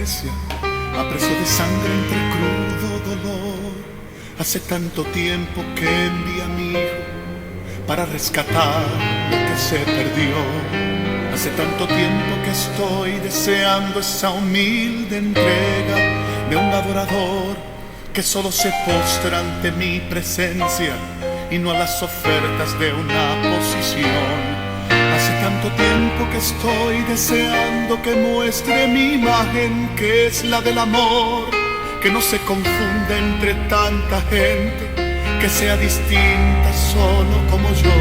presencia a precio de sangre entre crudo dolor. Hace tanto tiempo que envía a mi hijo para rescatar lo que se perdió. Hace tanto tiempo que estoy deseando esa humilde entrega de un adorador que solo se postra ante mi presencia y no a las ofertas de una posición. Hace tanto tiempo que estoy deseando que muestre mi imagen, que es la del amor, que no se confunde entre tanta gente, que sea distinta solo como yo,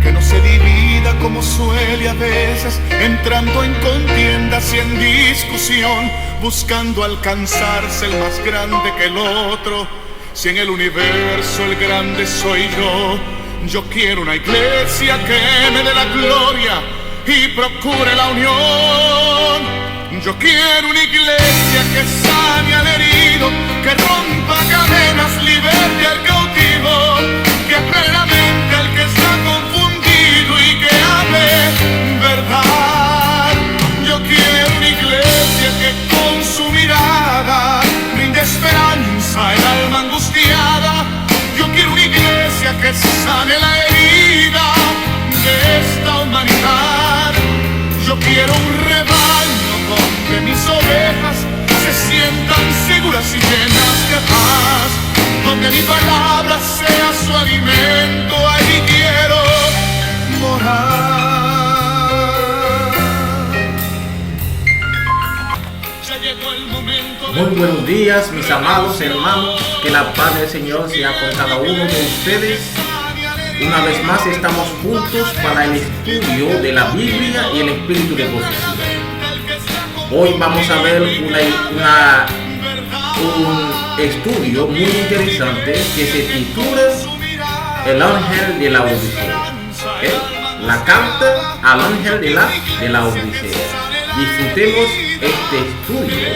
que no se divida como suele a veces, entrando en contiendas y en discusión, buscando alcanzarse el más grande que el otro. Si en el universo el grande soy yo quiero una iglesia que me dé la gloria y procure la unión. Yo quiero una iglesia que sane al herido, que rompa cadenas, liberte al cautivo, que plenamente al que está confundido y que hable verdad. Yo quiero una iglesia que con su mirada brinde esperanza al alma angustiada. Yo quiero una iglesia que sane la herida de esta humanidad. Yo quiero un rebaño donde mis ovejas se sientan seguras y llenas de paz, donde mi palabra sea su alimento. Ahí quiero morar. Ya llegó el momento. Muy buenos días, mis amados hermanos. Que la paz del Señor sea con cada uno de ustedes. Una vez más estamos juntos para el estudio de la Biblia y el espíritu de profecía. Hoy vamos a ver un estudio muy interesante que se titula El ángel de la Odisea. La carta al ángel de la Odisea. Disfrutemos este estudio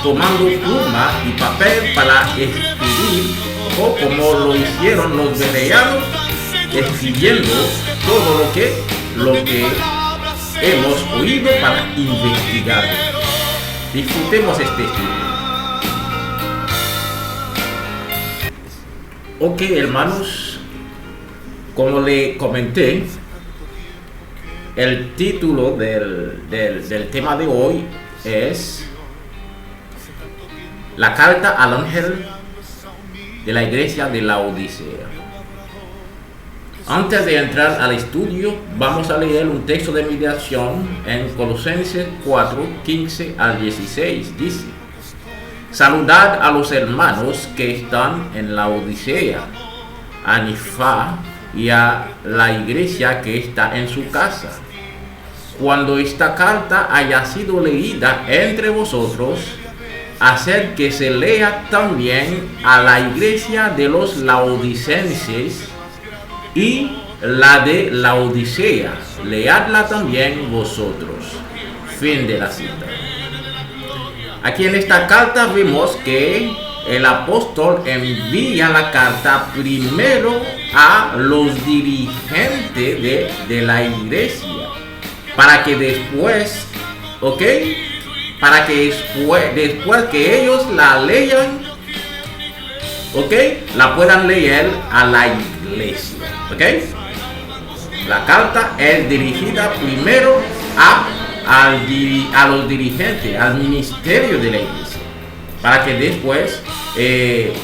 tomando pluma y papel para escribir, o como lo hicieron los bereanos, escribiendo todo lo que hemos oído para investigar. Disfrutemos este estudio. Ok, hermanos, como le comenté, el título del tema de hoy es la carta al ángel de la iglesia de la Odisea. Antes de entrar al estudio, vamos a leer un texto de meditación en Colosenses 4, 15 al 16. Dice: saludad a los hermanos que están en la Odisea, a Nifa y a la iglesia que está en su casa. Cuando esta carta haya sido leída entre vosotros, haced que se lea también a la iglesia de los laodicenses y la de la Odisea, leadla también vosotros. Fin de la cita. Aquí en esta carta vemos que el apóstol envía la carta primero a los dirigentes de la iglesia, para que después, después que ellos la lean, la puedan leer a la iglesia. La carta es dirigida primero a los dirigentes, al ministerio de la iglesia, para que después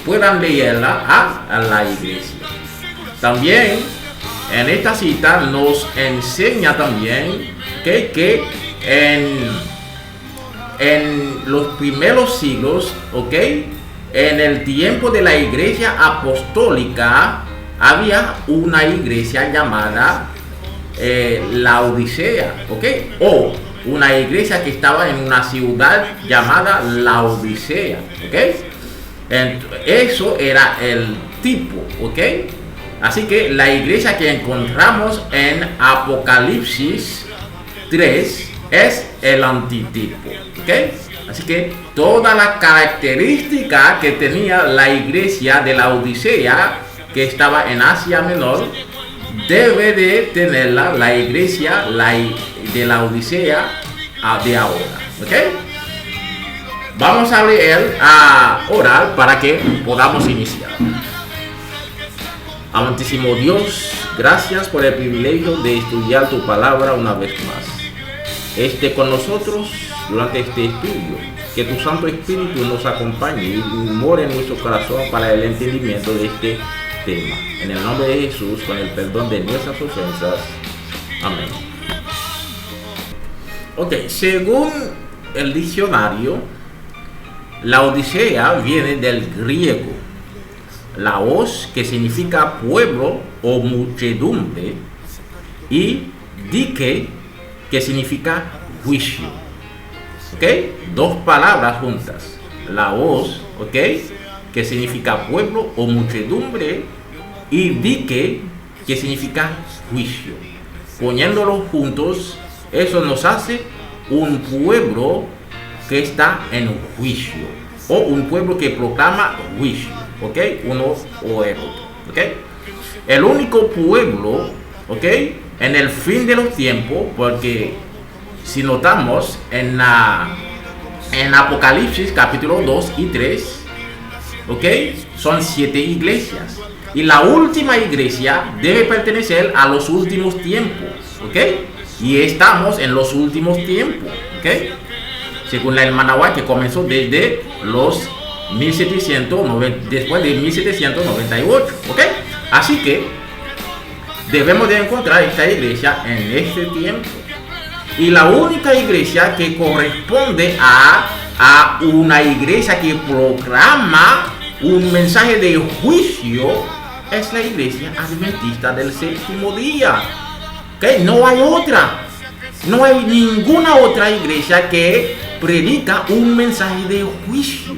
puedan leerla a la iglesia. También en esta cita nos enseña también que en los primeros siglos, en el tiempo de la iglesia apostólica, había una iglesia llamada la Odisea, o una iglesia que estaba en una ciudad llamada la Odisea, Eso era el tipo, Así que la iglesia que encontramos en Apocalipsis 3 es el antitipo, Así que toda la característica que tenía la iglesia de la Odisea, que estaba en Asia Menor, debe de tenerla la iglesia de la Odisea de ahora. Vamos a leer, a orar para que podamos iniciar. Amantísimo Dios, gracias por el privilegio de estudiar tu palabra una vez más. Esté con nosotros durante este estudio. Que tu Santo Espíritu nos acompañe y more en nuestro corazón para el entendimiento de este tema. En el nombre de Jesús, con el perdón de nuestras ofensas. Amén. Ok, según el diccionario, la Odisea viene del griego laos, que significa pueblo o muchedumbre, y dike, que significa juicio. ¿Ok? Dos palabras juntas. Laos, ¿ok? Que significa pueblo o muchedumbre, y dike, que significa juicio. Poniéndolos juntos, eso nos hace un pueblo que está en juicio, o un pueblo que proclama juicio, ¿ok? Uno o el otro, ¿ok? El único pueblo, ¿ok? En el fin de los tiempos, porque si notamos en Apocalipsis capítulo 2 y 3, ¿ok? Son 7 iglesias. Y la última iglesia debe pertenecer a los últimos tiempos, ¿ok? Y estamos en los últimos tiempos, ¿ok? Según la hermana White, que comenzó desde los 1790, después de 1798, ¿ok? Así que debemos de encontrar esta iglesia en este tiempo. Y la única iglesia que corresponde a una iglesia que proclama un mensaje de juicio es la iglesia adventista del séptimo día. ¿Okay? No hay otra. No hay ninguna otra iglesia que predica un mensaje de juicio.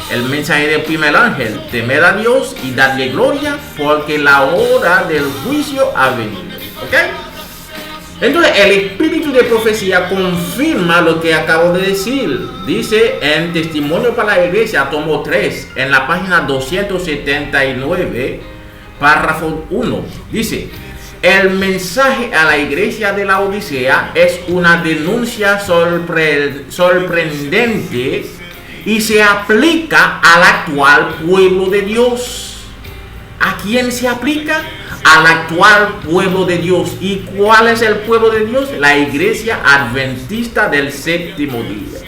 El mensaje del primer ángel: temed a Dios y dadle gloria, porque la hora del juicio ha venido. ¿Okay? Entonces el espíritu de profecía confirma lo que acabo de decir. Dice en Testimonio para la Iglesia, tomo 3, en la página 279, párrafo 1. Dice: el mensaje a la iglesia de la Odisea es una denuncia sorprendente y se aplica al actual pueblo de Dios. ¿A quién se aplica? Al actual pueblo de Dios. ¿Y cuál es el pueblo de Dios? La iglesia adventista del séptimo día.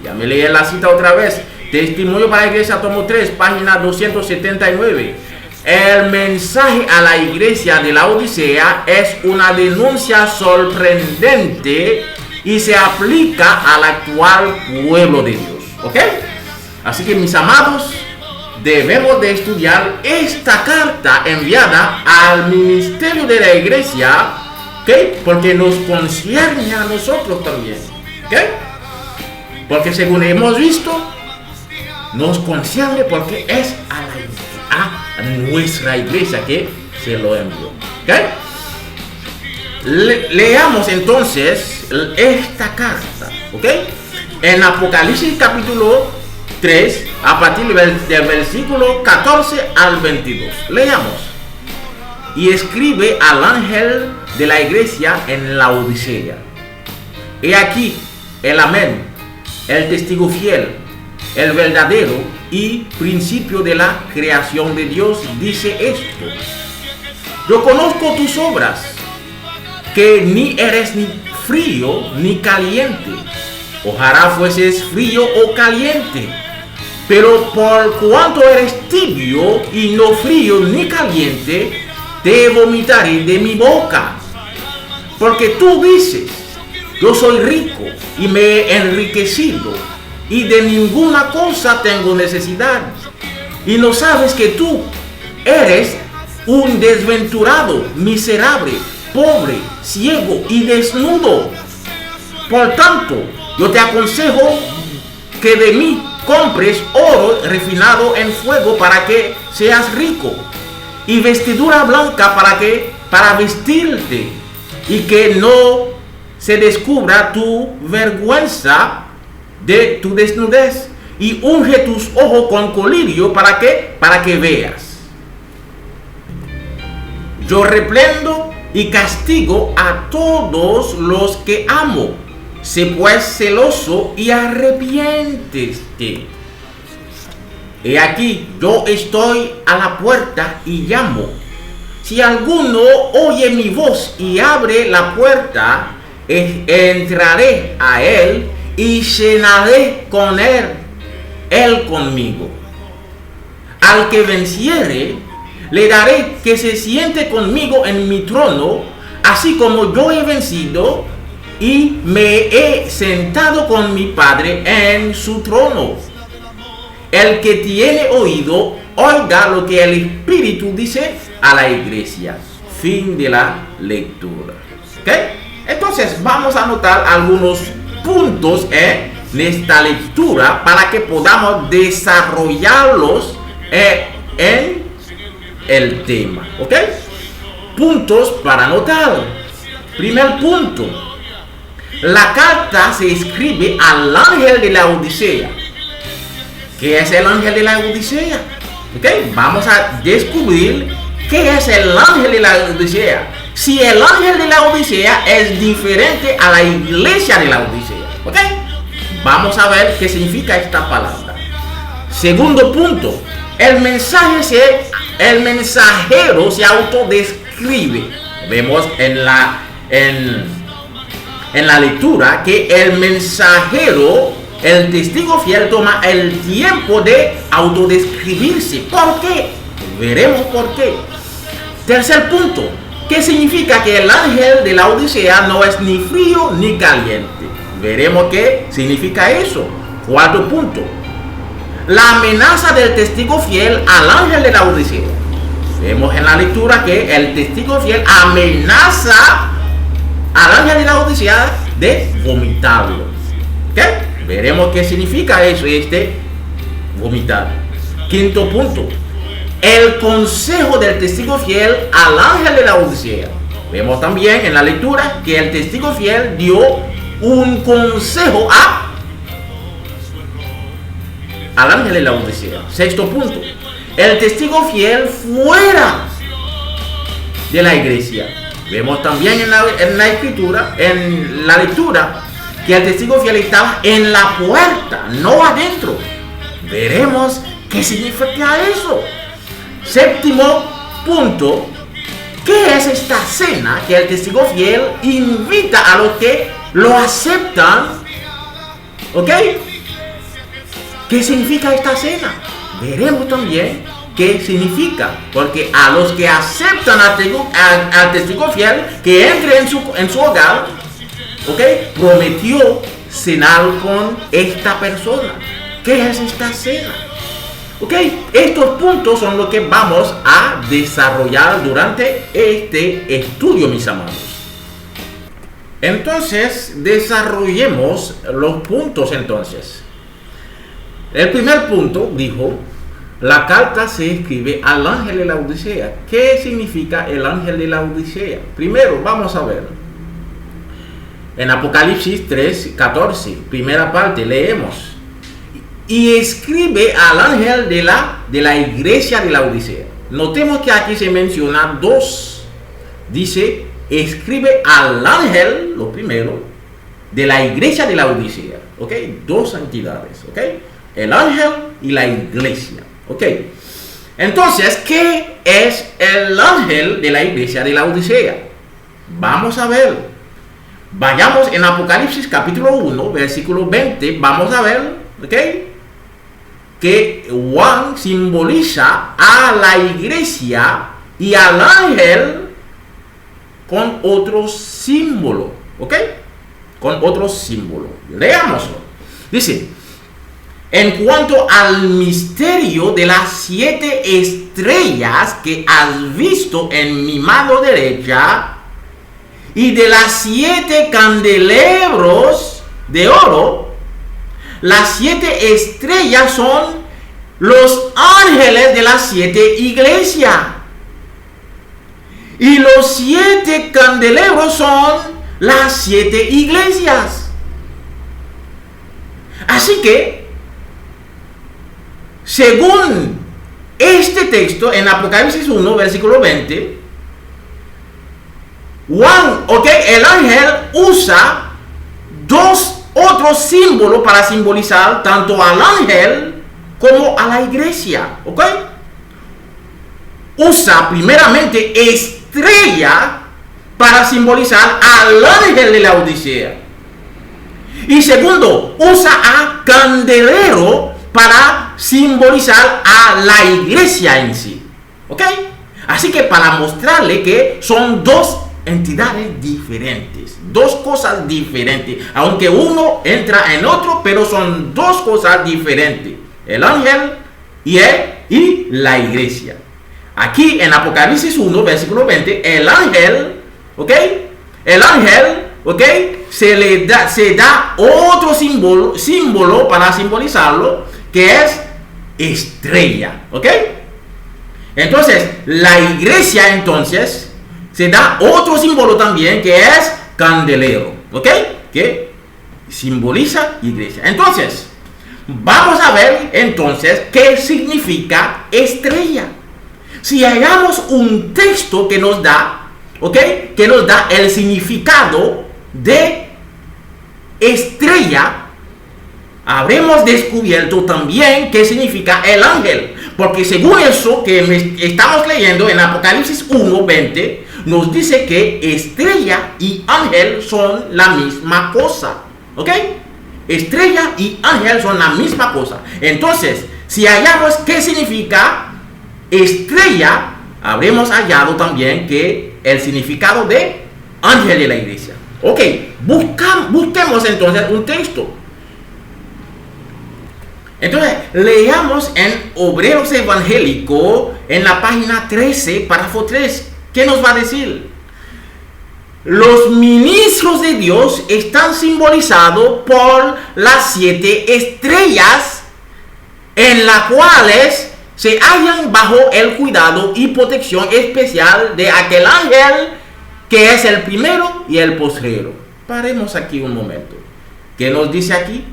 Ya me leí la cita otra vez. Testimonio para la Iglesia, tomo 3, página 279. El mensaje a la iglesia de la Odisea es una denuncia sorprendente y se aplica al actual pueblo de Dios. ¿Ok? Así que, mis amados, debemos de estudiar esta carta enviada al ministerio de la iglesia, ¿okay? Porque nos concierne a nosotros también, ¿okay? Porque según hemos visto, nos concierne porque es a nuestra iglesia que se lo envió, ¿okay? Leamos entonces esta carta, ¿ok? En Apocalipsis capítulo 3, a partir del versículo 14 al 22. Leamos. Y escribe al ángel de la iglesia en la Odisea: he aquí el amén, el testigo fiel, el verdadero y principio de la creación de Dios, dice esto: yo conozco tus obras, que ni eres ni frío ni caliente. Ojalá fueses frío o caliente. Pero por cuanto eres tibio y no frío ni caliente, te vomitaré de mi boca. Porque tú dices: yo soy rico y me he enriquecido, y de ninguna cosa tengo necesidad. Y no sabes que tú eres un desventurado, miserable, pobre, ciego y desnudo. Por tanto, yo te aconsejo que de mí compres oro refinado en fuego para que seas rico, y vestidura blanca para vestirte, y que no se descubra tu vergüenza de tu desnudez, y unge tus ojos con colirio para que veas. Yo reprendo y castigo a todos los que amo. sé pues celoso y arrepiéntete. He aquí, yo estoy a la puerta y llamo. Si alguno oye mi voz y abre la puerta, entraré a él y cenaré con él conmigo. Al que venciere, le daré que se siente conmigo en mi trono, así como yo he vencido y me he sentado con mi Padre en su trono. El que tiene oído, oiga lo que el Espíritu dice a la iglesia. Fin de la lectura. ¿Okay? Entonces vamos a anotar algunos puntos en esta lectura para que podamos desarrollarlos en el tema. ¿Ok? Puntos para anotar. Primer punto. La carta se escribe al ángel de la Odisea. ¿Qué es el ángel de la Odisea? ¿Okay? Vamos a descubrir qué es el ángel de la Odisea. Si el ángel de la Odisea es diferente a la iglesia de la Odisea. ¿Okay? Vamos a ver qué significa esta palabra. Segundo punto. El mensajero se autodescribe. Vemos en la lectura que el mensajero, el testigo fiel, toma el tiempo de autodescribirse. ¿Por qué? Veremos por qué. Tercer punto. ¿Qué significa que el ángel de la Odisea no es ni frío ni caliente? Veremos qué significa eso. Cuarto punto. La amenaza del testigo fiel al ángel de la Odisea. Vemos en la lectura que el testigo fiel amenaza al ángel de la Odisea de vomitarlo. ¿Qué? Veremos qué significa eso, vomitar. Quinto punto. El consejo del testigo fiel al ángel de la Odisea. Vemos también en la lectura que el testigo fiel dio un consejo al ángel de la Odisea. Sexto punto. El testigo fiel fuera de la iglesia. Vemos también en la escritura, en la lectura, que el testigo fiel estaba en la puerta, no adentro. Veremos qué significa eso. Séptimo punto. ¿Qué es esta cena que el testigo fiel invita a los que lo aceptan? ¿Ok? ¿Qué significa esta cena? Veremos también qué significa. Porque a los que aceptan al testigo fiel que entre en su hogar, ¿ok? Prometió cenar con esta persona. ¿Qué es esta cena? ¿Ok? Estos puntos son los que vamos a desarrollar durante este estudio, mis amados. Entonces, desarrollemos los puntos entonces. El primer punto dijo, la carta se escribe al ángel de la Odisea. ¿Qué significa el ángel de la Odisea? Primero, vamos a ver. En Apocalipsis 3:14, primera parte, leemos. Y escribe al ángel de la iglesia de la Odisea. Notemos que aquí se menciona dos. Dice, escribe al ángel, lo primero, de la iglesia de la Odisea. ¿Ok? Dos entidades. ¿Ok? El ángel y la iglesia. ¿Ok? Entonces, ¿qué es el ángel de la iglesia de la Odisea? Vamos a ver. Vayamos en Apocalipsis capítulo 1, versículo 20. Vamos a ver. ¿Ok? Que Juan simboliza a la iglesia y al ángel con otro símbolo. ¿Ok? Con otro símbolo. Leámoslo. Dice, en cuanto al misterio de las 7 estrellas que has visto en mi mano derecha y de las 7 candelabros de oro, las 7 estrellas son los ángeles de las 7 iglesias. Y los 7 candelabros son las 7 iglesias. Así que, según este texto en Apocalipsis 1, versículo 20, Juan, el ángel usa dos otros símbolos para simbolizar tanto al ángel como a la iglesia. ¿Ok? Usa primeramente estrella para simbolizar al ángel de la Odisea. Y segundo, usa a candelero para simbolizar a la iglesia en sí. ¿Ok? Así que para mostrarle que son dos entidades diferentes, dos cosas diferentes, aunque uno entra en otro, pero son dos cosas diferentes, el ángel y la iglesia. Aquí en Apocalipsis 1, versículo 20, el ángel, ¿ok? El ángel, ¿ok? Se da otro símbolo para simbolizarlo, que es estrella, ¿ok? Entonces, la iglesia entonces se da otro símbolo también, que es candelero, ¿ok? Que simboliza iglesia. Entonces, vamos a ver entonces qué significa estrella. Si hallamos un texto que nos da, ¿ok? Que nos da el significado de estrella, habremos descubierto también qué significa el ángel. Porque según eso que estamos leyendo en Apocalipsis 1:20, nos dice que estrella y ángel son la misma cosa. ¿Ok? Estrella y ángel son la misma cosa. Entonces, si hallamos qué significa estrella, habremos hallado también que el significado de ángel de la iglesia. Ok, busquemos entonces un texto. Entonces, leamos en Obreros Evangélico, en la página 13, párrafo 3. ¿Qué nos va a decir? Los ministros de Dios están simbolizados por las 7 estrellas, en las cuales se hallan bajo el cuidado y protección especial de aquel ángel que es el primero y el postrero. Paremos aquí un momento. ¿Qué nos dice aquí?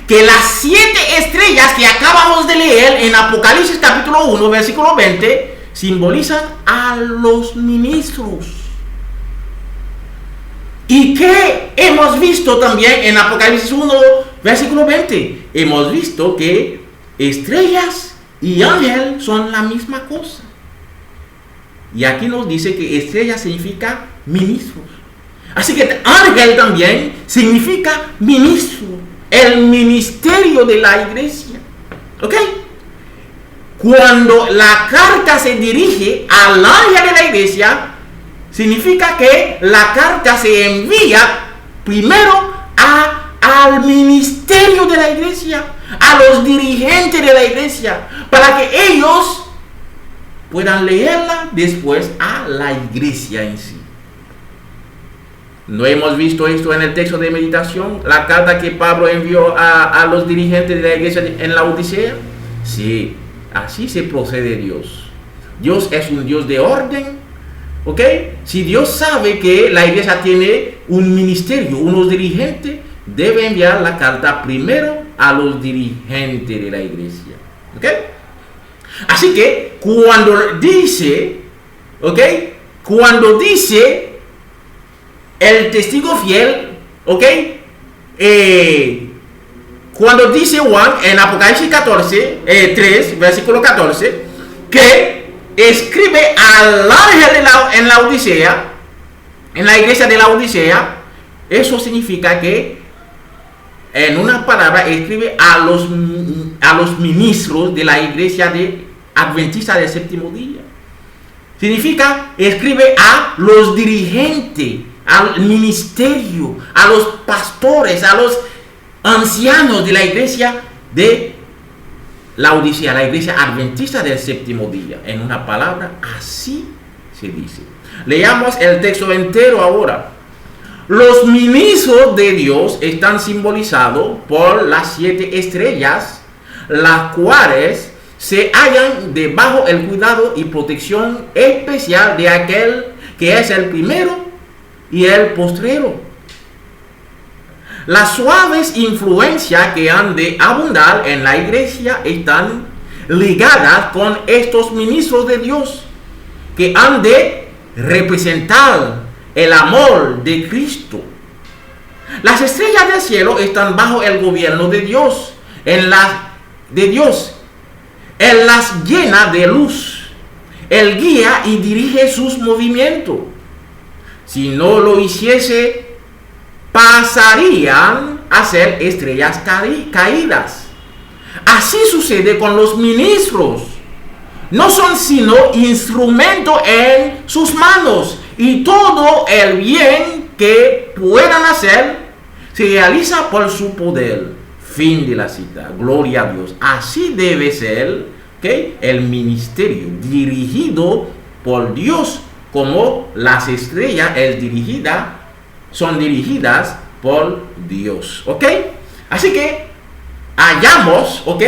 Que las 7 estrellas que acabamos de leer en Apocalipsis capítulo 1, versículo 20, simbolizan a los ministros. ¿Y qué hemos visto también en Apocalipsis 1, versículo 20? Hemos visto que estrellas y ángel son la misma cosa. Y aquí nos dice que estrella significa ministros. Así que ángel también significa ministro. El ministerio de la iglesia. ¿Ok? Cuando la carta se dirige al ángel de la iglesia, significa que la carta se envía primero al ministerio de la iglesia, a los dirigentes de la iglesia, para que ellos puedan leerla después a la iglesia en sí. ¿No hemos visto esto en el texto de meditación? La carta que Pablo envió a los dirigentes de la iglesia en la Odisea. Sí, así se procede Dios. Dios es un Dios de orden. ¿Ok? Si Dios sabe que la iglesia tiene un ministerio, unos dirigentes, debe enviar la carta primero a los dirigentes de la iglesia. ¿Ok? Así que cuando dice, ¿ok? Cuando dice el testigo fiel, ¿ok? Cuando dice Juan en Apocalipsis 3, versículo 14, que escribe al ángel en la Odisea, en la iglesia de la Odisea, eso significa que, en una palabra, escribe a los ministros de la iglesia adventista del séptimo día. Significa, escribe a los dirigentes, al ministerio, a los pastores, a los ancianos de la iglesia de la Odisea, la iglesia adventista del séptimo día. En una palabra, así se dice. Leamos el texto entero ahora. Los ministros de Dios están simbolizados por las 7 estrellas, las cuales se hallan debajo el cuidado y protección especial de aquel que es el primero y el postrero. Las suaves influencias que han de abundar en la iglesia están ligadas con estos ministros de Dios, que han de representar el amor de Cristo. Las estrellas del cielo están bajo el gobierno de Dios. Él las llena de luz. Él guía y dirige sus movimientos. Si no lo hiciese, pasarían a ser estrellas caídas. Así sucede con los ministros. No son sino instrumentos en sus manos, y todo el bien que puedan hacer se realiza por su poder. Fin de la cita. Gloria a Dios. Así debe ser, ¿okay?, el ministerio dirigido por Dios, como las estrellas son dirigidas por Dios. ¿Ok? Así que hallamos, ¿ok?,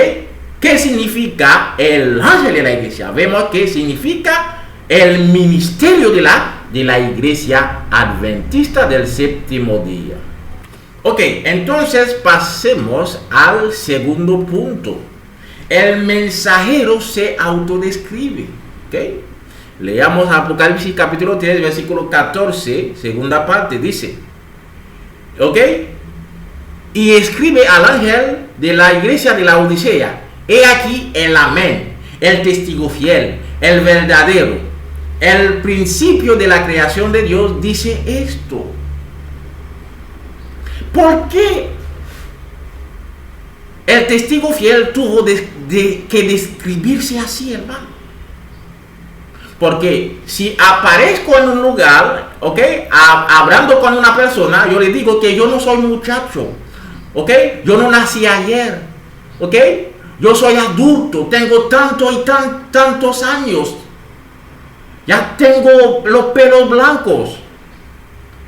¿qué significa el ángel de la iglesia? Vemos que significa el ministerio de la iglesia adventista del séptimo día. Ok, entonces pasemos al segundo punto. El mensajero se autodescribe. Ok, leamos Apocalipsis capítulo 3, versículo 14, segunda parte, dice, ok, y escribe al ángel de la iglesia de la Odisea: he aquí el amén, el testigo fiel, el verdadero, el principio de la creación de Dios, dice esto. ¿Por qué el testigo fiel tuvo que describirse así, hermano? Porque si aparezco en un lugar, ¿ok?, hablando con una persona, yo le digo que yo no soy muchacho, ¿ok? Yo no nací ayer, ¿ok? Yo soy adulto, tengo tantos años, ya tengo los pelos blancos.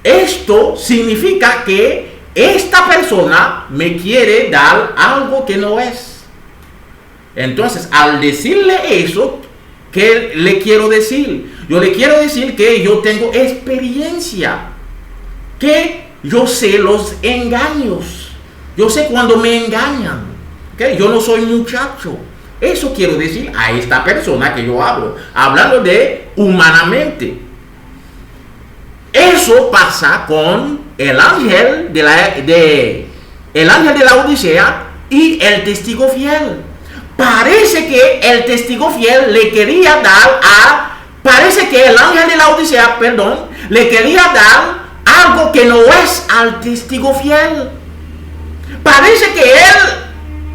Esto significa que esta persona me quiere dar algo que no es. Entonces, al decirle eso, ¿qué le quiero decir? Yo le quiero decir que yo tengo experiencia, que yo sé los engaños, yo sé cuando me engañan, ¿okay? Yo no soy muchacho. Eso quiero decir a esta persona que yo hablo, hablando de humanamente. Eso pasa con el ángel de la Odisea y el testigo fiel. Parece que el testigo fiel le quería dar parece que el ángel de la Odisea, le quería dar algo que no es al testigo fiel. Parece que el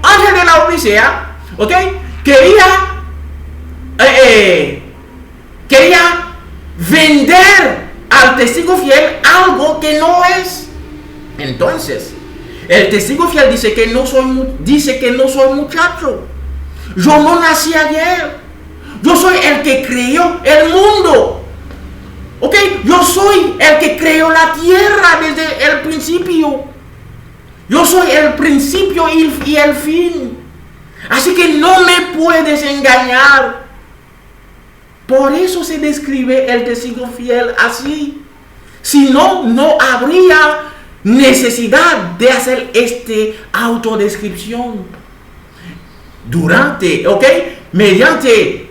ángel de la Odisea, ¿ok?, quería vender al testigo fiel algo que no es. Entonces, el testigo fiel dice que no soy muchacho. Yo no nací ayer. Yo soy el que creó el mundo. ¿Ok? Yo soy el que creó la tierra desde el principio. Yo soy el principio y el fin. Así que no me puedes engañar. Por eso se describe el testigo fiel así. Si no, no habría necesidad de hacer autodescripción. Mediante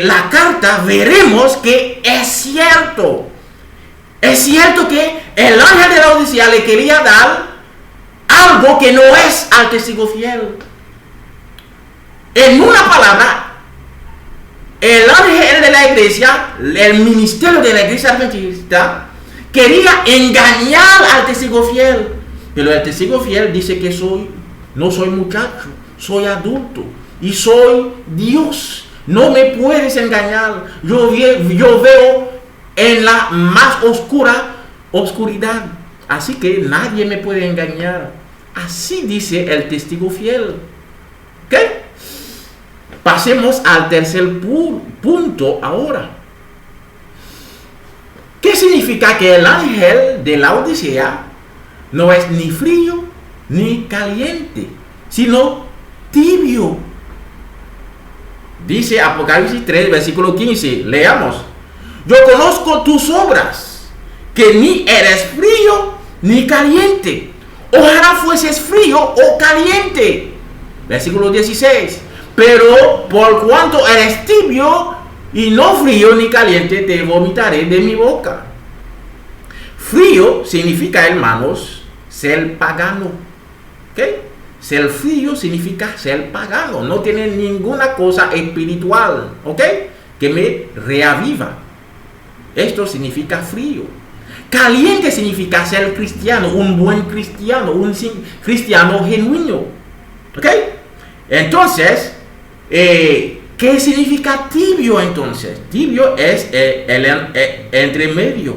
la carta veremos que es cierto. Es cierto que el ángel de la Odisea le quería dar algo que no es al testigo fiel. En una palabra, el ángel de la iglesia, el ministerio de la iglesia adventista, quería engañar al testigo fiel. Pero el testigo fiel dice que no soy muchacho, soy adulto y soy Dios. No me puedes engañar. Yo veo en la más oscuridad. Así que nadie me puede engañar. Así dice el testigo fiel. ¿Ok? Pasemos al tercer punto ahora. ¿Qué significa que el ángel de la Odisea no es ni frío ni caliente, sino tibio? Dice Apocalipsis 3, versículo 15. Leamos: yo conozco tus obras, que ni eres frío ni caliente. Ojalá fueses frío o caliente. Versículo 16. Pero por cuanto eres tibio y no frío ni caliente, te vomitaré de mi boca. Frío significa, hermanos, ser pagano. ¿Ok? Ser frío significa ser pagano. No tiene ninguna cosa espiritual. ¿Ok? Que me reaviva. Esto significa frío. Caliente significa ser cristiano, un buen cristiano, un cristiano genuino. ¿Ok? Entonces, ¿qué significa tibio entonces? Tibio es el entre medio.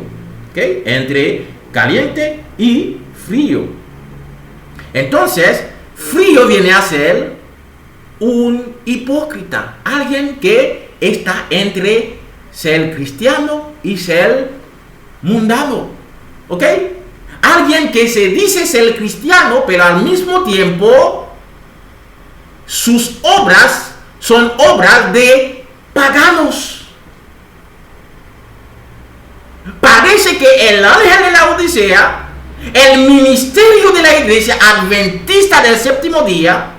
¿Ok? Entre caliente y frío. Entonces, frío viene a ser un hipócrita. Alguien que está entre ser cristiano y ser mundano. ¿Ok? Alguien que se dice ser cristiano, pero al mismo tiempo sus obras son obras de paganos. Parece que el ángel de la Odisea, el ministerio de la iglesia adventista del séptimo día,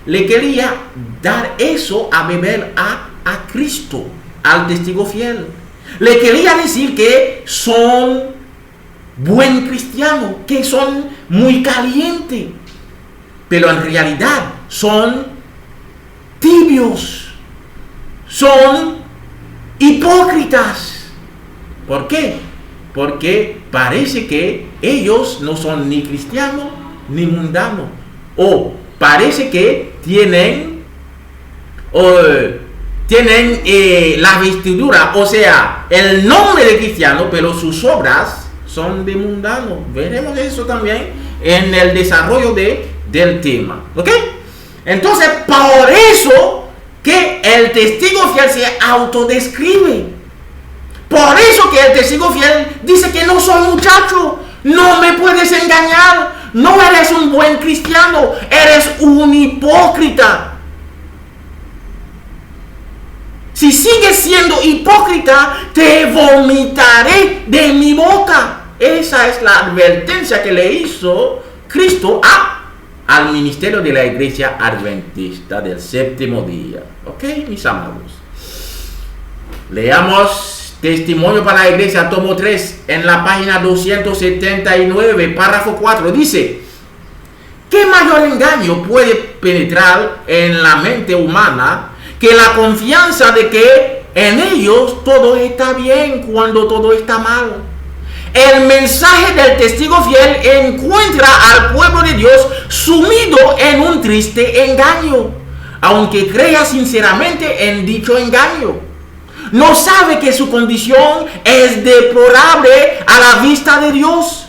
le quería dar eso a beber a Cristo, al testigo fiel. Le quería decir que son buen cristiano, que son muy calientes, pero en realidad son tibios, son hipócritas. ¿Por qué? Porque parece que ellos no son ni cristianos ni mundanos, o parece que tienen la vestidura, o sea, el nombre de cristiano, pero sus obras son de mundano. Veremos eso también en el desarrollo del tema. ¿Ok? Entonces, por eso que el testigo fiel se autodescribe. Por eso que el testigo fiel dice que no soy muchacho, no me puedes engañar, no eres un buen cristiano, eres un hipócrita. Si sigues siendo hipócrita, te vomitaré de mi boca. Esa es la advertencia que le hizo Cristo al ministerio de la iglesia adventista del séptimo día. ¿Ok, mis amados? Leamos Testimonio para la Iglesia, tomo 3, en la página 279, párrafo 4. Dice: ¿qué mayor engaño puede penetrar en la mente humana que la confianza de que en ellos todo está bien cuando todo está mal? El mensaje del testigo fiel encuentra al pueblo de Dios sumido en un triste engaño, aunque crea sinceramente en dicho engaño. No sabe que su condición es deplorable a la vista de Dios.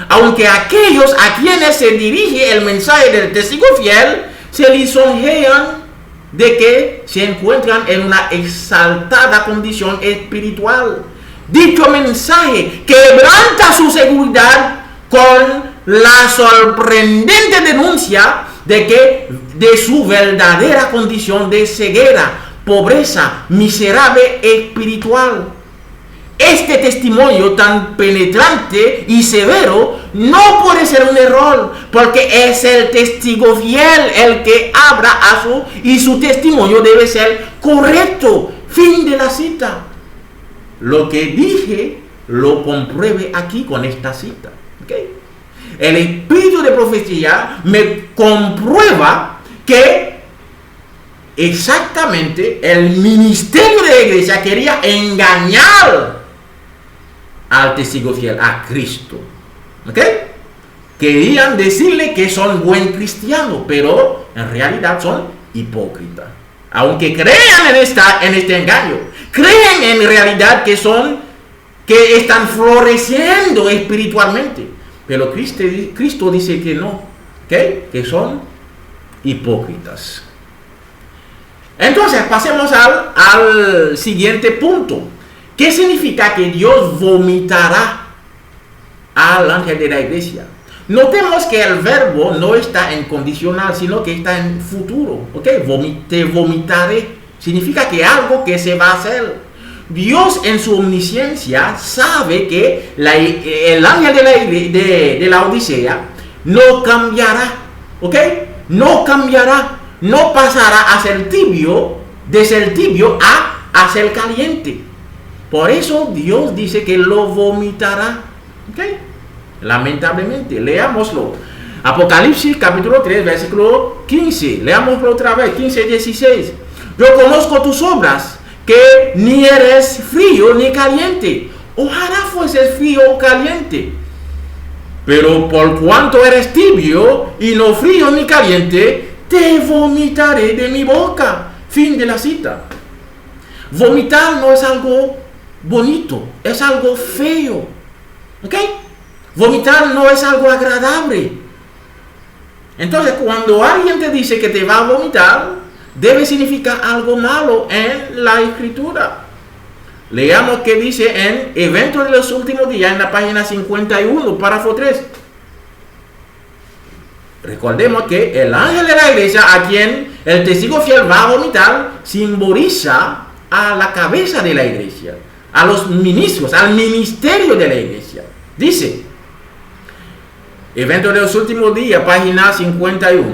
Aunque aquellos a quienes se dirige el mensaje del testigo fiel se lisonjean de que se encuentran en una exaltada condición espiritual. Dicho mensaje quebranta su seguridad con la sorprendente denuncia de su verdadera condición de ceguera, pobreza, miserable espiritual. Este testimonio tan penetrante y severo no puede ser un error, porque es el testigo fiel el que habla y su testimonio debe ser correcto. Fin de la cita. Lo que dije lo compruebe aquí con esta cita. ¿Okay? El espíritu de profecía me comprueba que exactamente el ministerio de la iglesia quería engañar al testigo fiel, a Cristo. ¿Ok? Querían decirle que son buen cristianos, pero en realidad son hipócritas. Aunque crean en este engaño, creen en realidad que están floreciendo espiritualmente, pero Cristo dice que no, ¿okay? Que son hipócritas. Entonces pasemos al siguiente punto. ¿Qué significa que Dios vomitará al ángel de la iglesia? Notemos que el verbo no está en condicional, sino que está en futuro. ¿Ok? Te vomitaré. Significa que algo que se va a hacer. Dios en su omnisciencia sabe que el ángel de la Odisea no cambiará. ¿Ok? No cambiará. No pasará a ser tibio, de ser tibio a ser caliente. Por eso Dios dice que lo vomitará. ¿Ok? lamentablemente. Leámoslo. Apocalipsis capítulo 3, versículo 15. Leámoslo otra vez, 15 y 16. Yo conozco tus obras, que ni eres frío ni caliente. Ojalá fueses frío o caliente. Pero por cuanto eres tibio y no frío ni caliente, te vomitaré de mi boca. Fin de la cita. Vomitar no es algo bonito, es algo feo. ¿Ok? Vomitar no es algo agradable. Entonces, cuando alguien te dice que te va a vomitar, debe significar algo malo en la escritura. Leamos qué dice en Eventos de los Últimos Días, en la página 51, párrafo 3. Recordemos que el ángel de la iglesia, a quien el testigo fiel va a vomitar, simboliza a la cabeza de la iglesia, a los ministros, al ministerio de la iglesia. Dice, Eventos de los Últimos Días, página 51.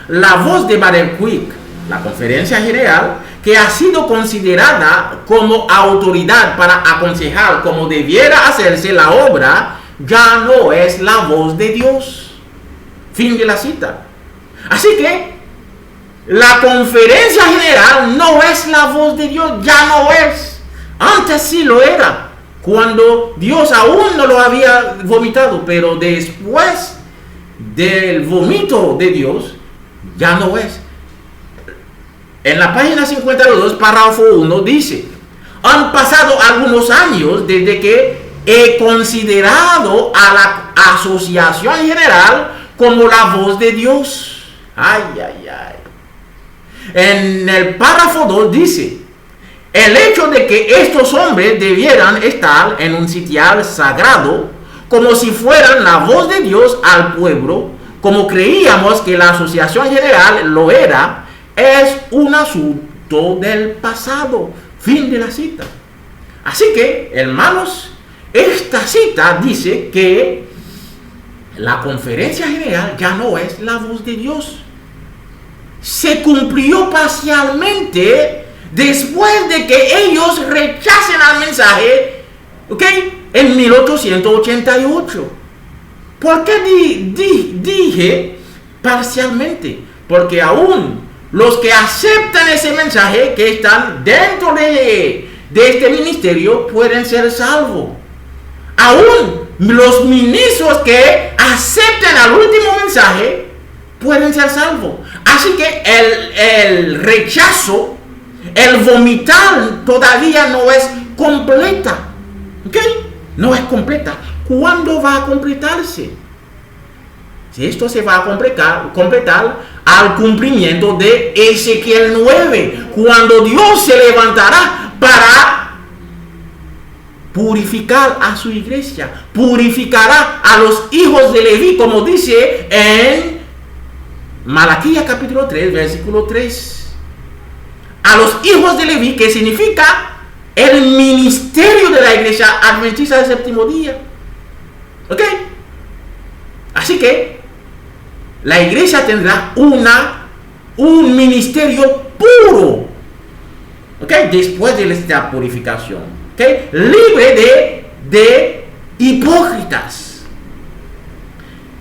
La voz de Bader Quick, la conferencia general, que ha sido considerada como autoridad para aconsejar cómo debiera hacerse la obra, ya no es la voz de Dios. Fin de la cita. Así que la conferencia general no es la voz de Dios, ya no es. Antes sí lo era, cuando Dios aún no lo había vomitado, pero después del vómito de Dios, ya no es. En la página 52, párrafo 1, dice: han pasado algunos años desde que he considerado a la Asociación General como la voz de Dios. Ay, ay, ay. En el párrafo 2 dice: el hecho de que estos hombres debieran estar en un sitial sagrado, como si fueran la voz de Dios al pueblo, como creíamos que la Asociación General lo era, es un asunto del pasado. Fin de la cita. Así que, hermanos, esta cita dice que la conferencia general ya no es la voz de Dios. Se cumplió parcialmente después de que ellos rechacen al mensaje, ¿ok? En 1888. ¿Por qué dije parcialmente? Porque aún los que aceptan ese mensaje, que están dentro de este ministerio, pueden ser salvos. Aún los ministros que acepten al último mensaje pueden ser salvos. Así que el rechazo, el vomitar todavía no es completa. ¿Ok? No es completa. ¿Cuándo va a completarse? Si esto se va a completar al cumplimiento de Ezequiel 9, cuando Dios se levantará para purificar a su iglesia, purificará a los hijos de Leví, como dice en Malaquías capítulo 3, versículo 3. A los hijos de Leví, que significa el ministerio de la iglesia adventista del séptimo día. ¿Ok? Así que la iglesia tendrá un ministerio puro, ¿ok? Después de esta purificación, ¿ok? Libre de hipócritas.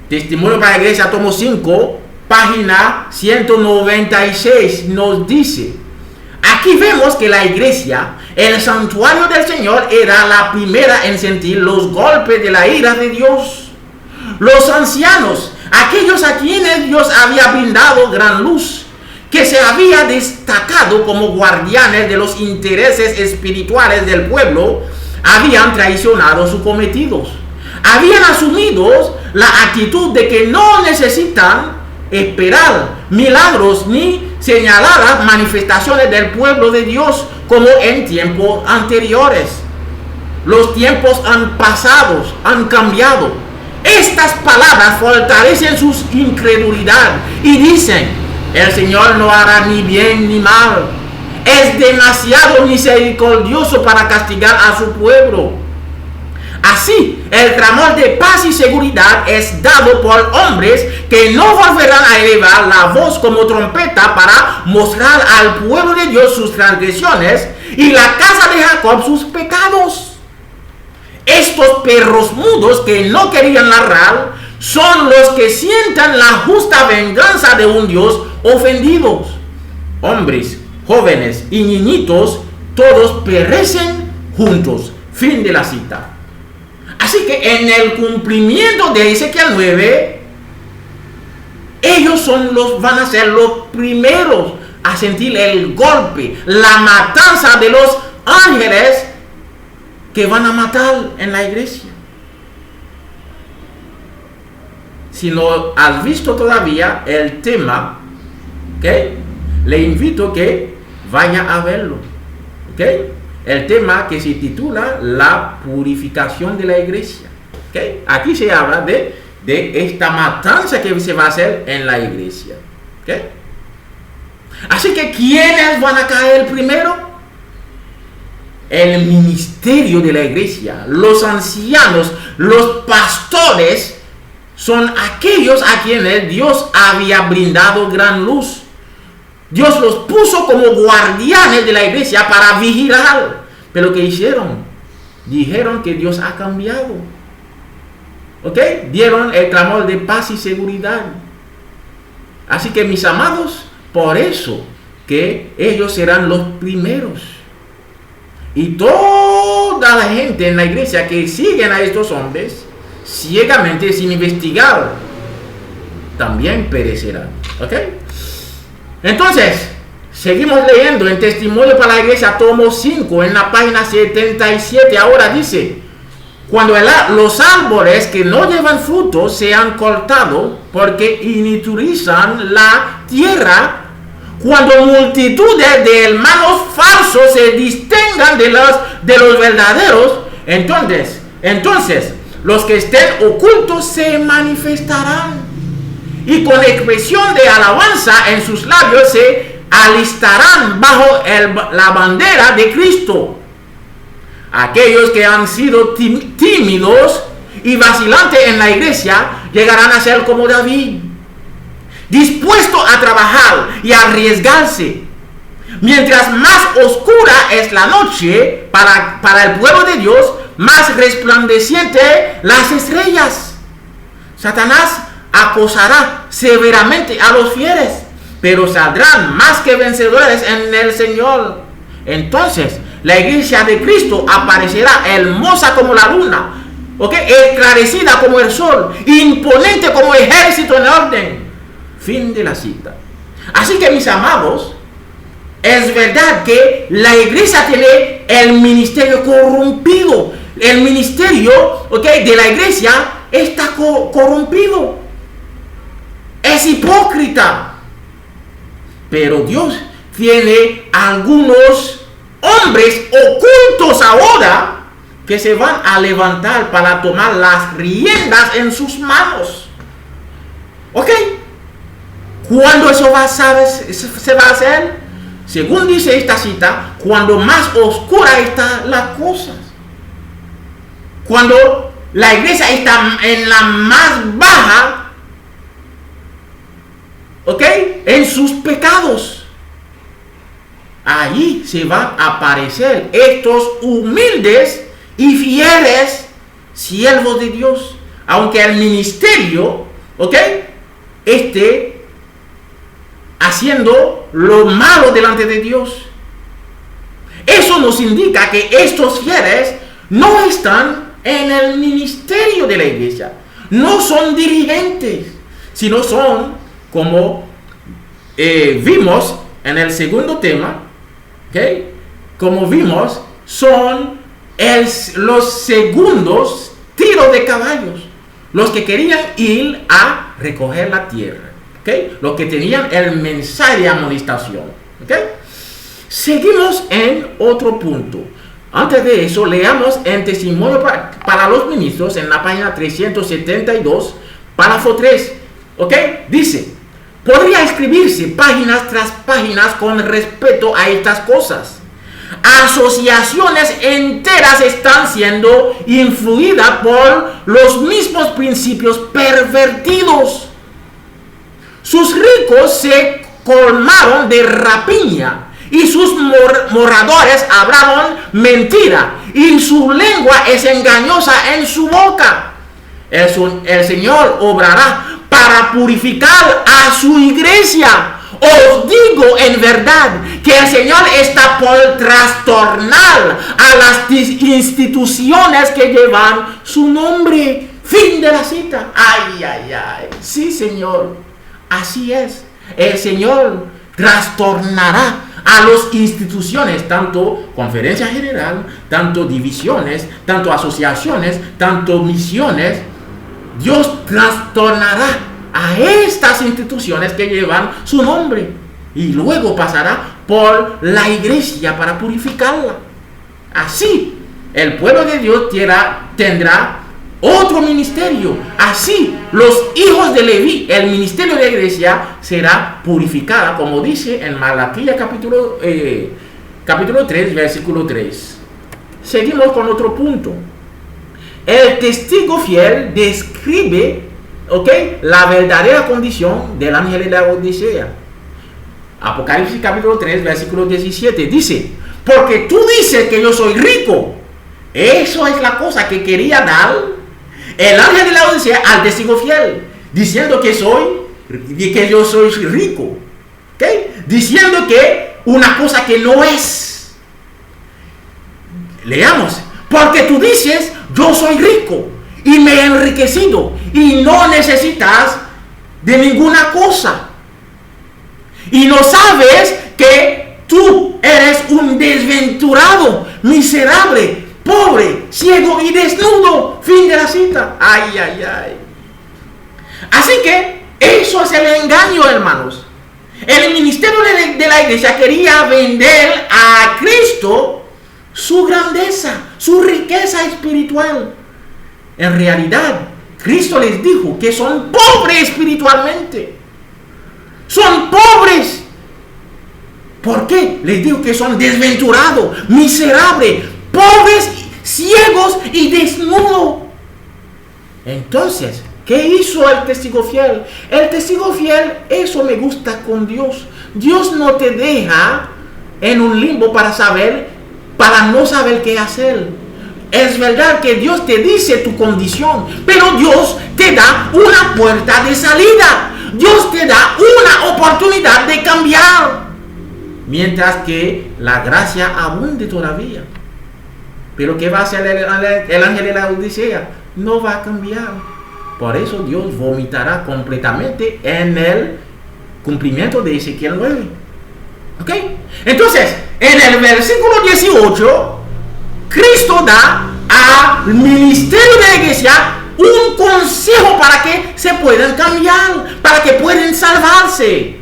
Testimonio para la iglesia, tomo 5, página 196, nos dice: aquí vemos que la iglesia, el santuario del Señor, era la primera en sentir los golpes de la ira de Dios. Los ancianos, aquellos a quienes Dios había brindado gran luz, que se había destacado como guardianes de los intereses espirituales del pueblo, habían traicionado sus cometidos. Habían asumido la actitud de que no necesitan esperar milagros ni señaladas manifestaciones del pueblo de Dios como en tiempos anteriores. Los tiempos han pasado, han cambiado. Estas palabras fortalecen su incredulidad y dicen: el Señor no hará ni bien ni mal. Es demasiado misericordioso para castigar a su pueblo. Así, el clamor de paz y seguridad es dado por hombres que no volverán a elevar la voz como trompeta para mostrar al pueblo de Dios sus transgresiones y la casa de Jacob sus pecados. Estos perros mudos que no querían ladrar son los que sientan la justa venganza de un Dios ofendido. Hombres, jóvenes y niñitos, todos perecen juntos. Fin de la cita. Así que en el cumplimiento de Ezequiel 9, ellos van a ser los primeros a sentir el golpe, la matanza de los ángeles que van a matar en la iglesia. Si no has visto todavía el tema, ¿okay?, le invito a que vaya a verlo. ¿Okay? El tema que se titula la purificación de la iglesia. ¿Okay? Aquí se habla de esta matanza que se va a hacer en la iglesia. ¿Okay? Así que ¿quiénes van a caer primero? El ministerio de la iglesia, los ancianos, los pastores, son aquellos a quienes Dios había brindado gran luz. Dios los puso como guardianes de la iglesia para vigilar. Pero ¿qué hicieron? Dijeron que Dios ha cambiado. ¿Ok? Dieron el clamor de paz y seguridad. Así que, mis amados, por eso que ellos serán los primeros. Y toda la gente en la iglesia que siguen a estos hombres ciegamente sin investigar también perecerán. ¿Ok? Entonces, seguimos leyendo en Testimonio para la Iglesia, tomo 5, en la página 77. Ahora dice: cuando los árboles que no llevan fruto sean cortados porque inutilizan la tierra, cuando multitudes de hermanos falsos se distingan de los verdaderos, entonces los que estén ocultos se manifestarán, y con expresión de alabanza en sus labios se alistarán bajo la bandera de Cristo. Aquellos que han sido tímidos y vacilantes en la iglesia llegarán a ser como David, dispuestos a trabajar y a arriesgarse. Mientras más oscura es la noche para el pueblo de Dios, más resplandeciente las estrellas. Satanás acosará severamente a los fieles, pero saldrán más que vencedores en el Señor. Entonces la iglesia de Cristo aparecerá hermosa como la luna, esclarecida como el sol, imponente como ejército en orden. Fin de la cita. Así que, mis amados, es verdad que la iglesia tiene el ministerio corrompido. El ministerio de la iglesia está corrompido. Es hipócrita. Pero Dios tiene algunos hombres ocultos ahora que se van a levantar para tomar las riendas en sus manos. ¿Ok? ¿Cuándo eso se va a hacer? Según dice esta cita, cuando más oscura están las cosas. Cuando la iglesia está en la más baja, en sus pecados. Allí se van a aparecer estos humildes y fieles siervos de Dios, aunque el ministerio esté haciendo lo malo delante de Dios. Eso nos indica que estos fieles no están en el ministerio de la iglesia, no son dirigentes, sino son, como vimos en el segundo tema, como vimos, son los segundos tiros de caballos, los que querían ir a recoger la tierra, los que tenían el mensaje de amonestación. Seguimos en otro punto. Antes de eso, leamos en Testimonio para los Ministros, en la página 372, párrafo 3. Dice: podría escribirse páginas tras páginas con respecto a estas cosas. Asociaciones enteras están siendo influidas por los mismos principios pervertidos. Sus ricos se colmaron de rapiña y sus moradores hablaron mentira, y su lengua es engañosa en su boca. El Señor obrará para purificar a su iglesia. Os digo en verdad que el Señor está por trastornar a las instituciones que llevan su nombre. Fin de la cita. Ay, ay, ay. Sí, Señor. Así es. El Señor trastornará a las instituciones, tanto conferencia general, tanto divisiones, tanto asociaciones, tanto misiones. Dios trastornará a estas instituciones que llevan su nombre y luego pasará por la iglesia para purificarla. Así el pueblo de Dios tendrá otro ministerio. Así los hijos de Leví, el ministerio de la iglesia será purificada, como dice en Malaquías capítulo 3, versículo 3. Seguimos con otro punto. El testigo fiel describe la verdadera condición del ángel de la Odisea. Apocalipsis capítulo 3, versículo 17 dice: porque tú dices que yo soy rico. Eso es la cosa que quería dar el ángel de la Odisea al testigo fiel, diciendo que yo soy rico, diciendo que una cosa que no es. Leamos: porque tú dices yo soy rico y me he enriquecido y no necesitas de ninguna cosa, y no sabes que tú eres un desventurado, miserable, pobre, ciego y desnudo. Fin de la cita. Ay, ay, ay. Así que eso es el engaño, hermanos. El ministerio de la iglesia quería vender a Cristo su grandeza, su riqueza espiritual. En realidad, Cristo les dijo que son pobres espiritualmente. Son pobres. ¿Por qué? Les dijo que son desventurados, miserables, pobres, ciegos y desnudos. Entonces, ¿qué hizo el testigo fiel? El testigo fiel, eso me gusta con Dios. Dios no te deja en un limbo para no saber qué hacer. Es verdad que Dios te dice tu condición, pero Dios te da una puerta de salida. Dios te da una oportunidad de cambiar, mientras que la gracia abunde todavía. Pero ¿qué va a hacer el ángel de la Odisea? No va a cambiar. Por eso Dios vomitará completamente en el cumplimiento de Ezequiel 9. ¿Ok? Entonces, en el versículo 18, Cristo da al ministerio de la iglesia un consejo para que se puedan cambiar, para que puedan salvarse.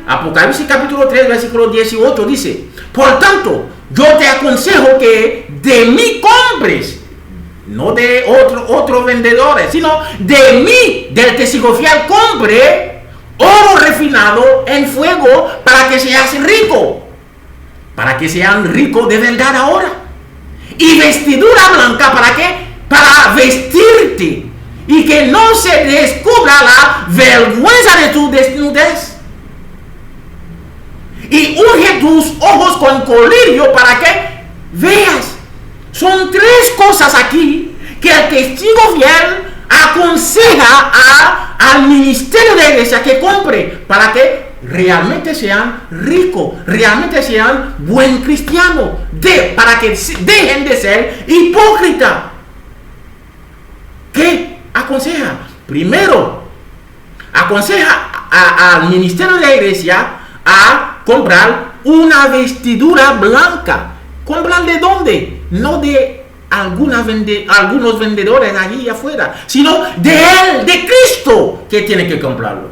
Apocalipsis capítulo 3, versículo 18 dice: por tanto, yo te aconsejo que de mí compres, no de otros vendedores, sino de mí, del testigo fiel, compre oro refinado en fuego para que seas rico, para que sean ricos de verdad ahora, y vestidura blanca para vestirte y que no se descubra la vergüenza de tu desnudez, y unge tus ojos con colirio para que veas. Son tres cosas aquí que el testigo fiel aconseja al ministerio de la iglesia que compre para que realmente sean ricos, realmente sean buen cristianos, para que dejen de ser hipócritas. ¿Qué aconseja? Primero, aconseja al ministerio de la iglesia a comprar una vestidura blanca. ¿Comprar de dónde? No de algunos vendedores allí afuera, sino de él, de Cristo, que tiene que comprarlo.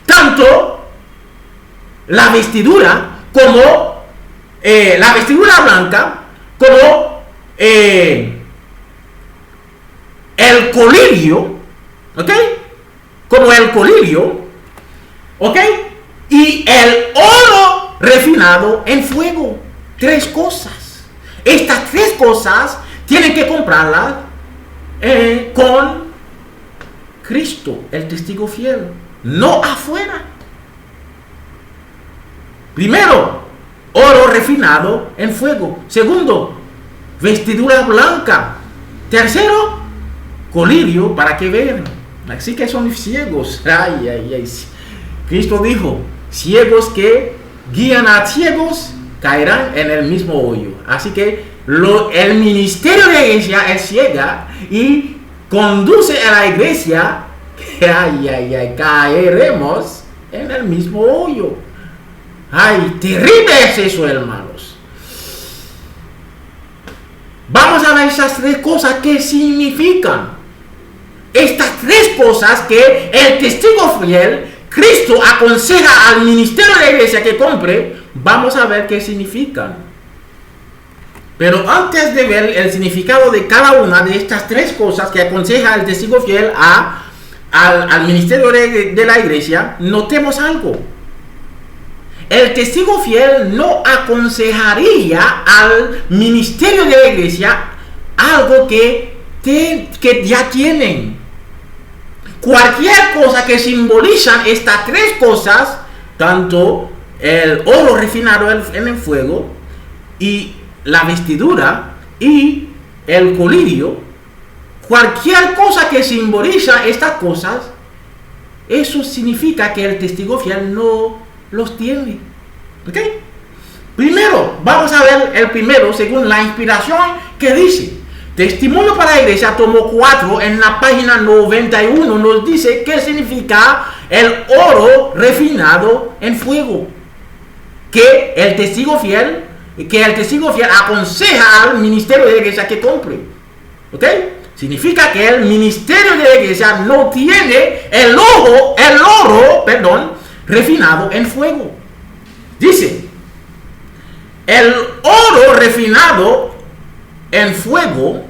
Tanto la vestidura como la vestidura blanca, como el colirio, ¿ok? Como el colirio, ¿ok? Y el oro refinado en fuego. Tres cosas. Estas tres cosas tienen que comprarlas con Cristo, el testigo fiel, no afuera. Primero, oro refinado en fuego. Segundo, vestidura blanca. Tercero, colirio para que vean. Así que son ciegos. Ay, ay, ay. Cristo dijo, ciegos que guían a ciegos caerán en el mismo hoyo. Así que el ministerio de la iglesia es ciega y conduce a la iglesia. Ay, ay, ay, caeremos en el mismo hoyo. Ay, terrible es eso, hermanos. Vamos a ver esas tres cosas que significan. Estas tres cosas que el testigo fiel, Cristo, aconseja al ministerio de la iglesia que compre. Vamos a ver qué significan. Pero antes de ver el significado de cada una de estas tres cosas que aconseja el testigo fiel al ministerio de la iglesia, notemos algo. El testigo fiel no aconsejaría al ministerio de la iglesia algo que ya tienen. Cualquier cosa que simbolizan estas tres cosas, tanto el oro refinado en el fuego y la vestidura y el colirio, cualquier cosa que simboliza estas cosas, eso significa que el testigo fiel no los tiene. ¿Ok? Primero, vamos a ver el primero según la inspiración que dice. Testimonio para la Iglesia, tomo 4, en la página 91, nos dice qué significa el oro refinado en fuego. Que el testigo fiel aconseja al ministerio de la iglesia que compre. ¿Ok? Significa que el ministerio de la iglesia no tiene el oro refinado en fuego. Dice, el oro refinado en fuego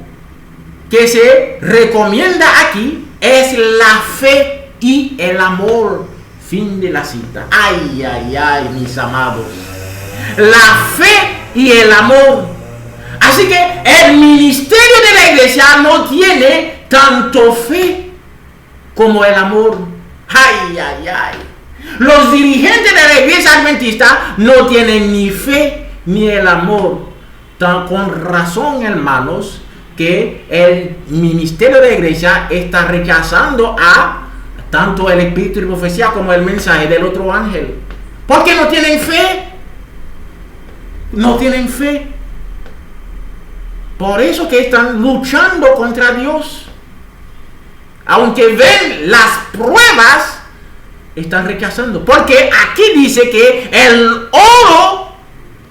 que se recomienda aquí es la fe y el amor. Fin de la cita. Ay, ay, ay, mis amados. La fe y el amor. Así que el ministerio de la iglesia no tiene tanto fe como el amor. Ay, ay, ay. Los dirigentes de la iglesia adventista no tienen ni fe ni el amor. Con razón, hermanos, que el ministerio de la iglesia está rechazando a tanto el espíritu de profecía como el mensaje del otro ángel. Porque no tienen fe. No tienen fe. Por eso que están luchando contra Dios. Aunque ven las pruebas, están rechazando. Porque aquí dice que el oro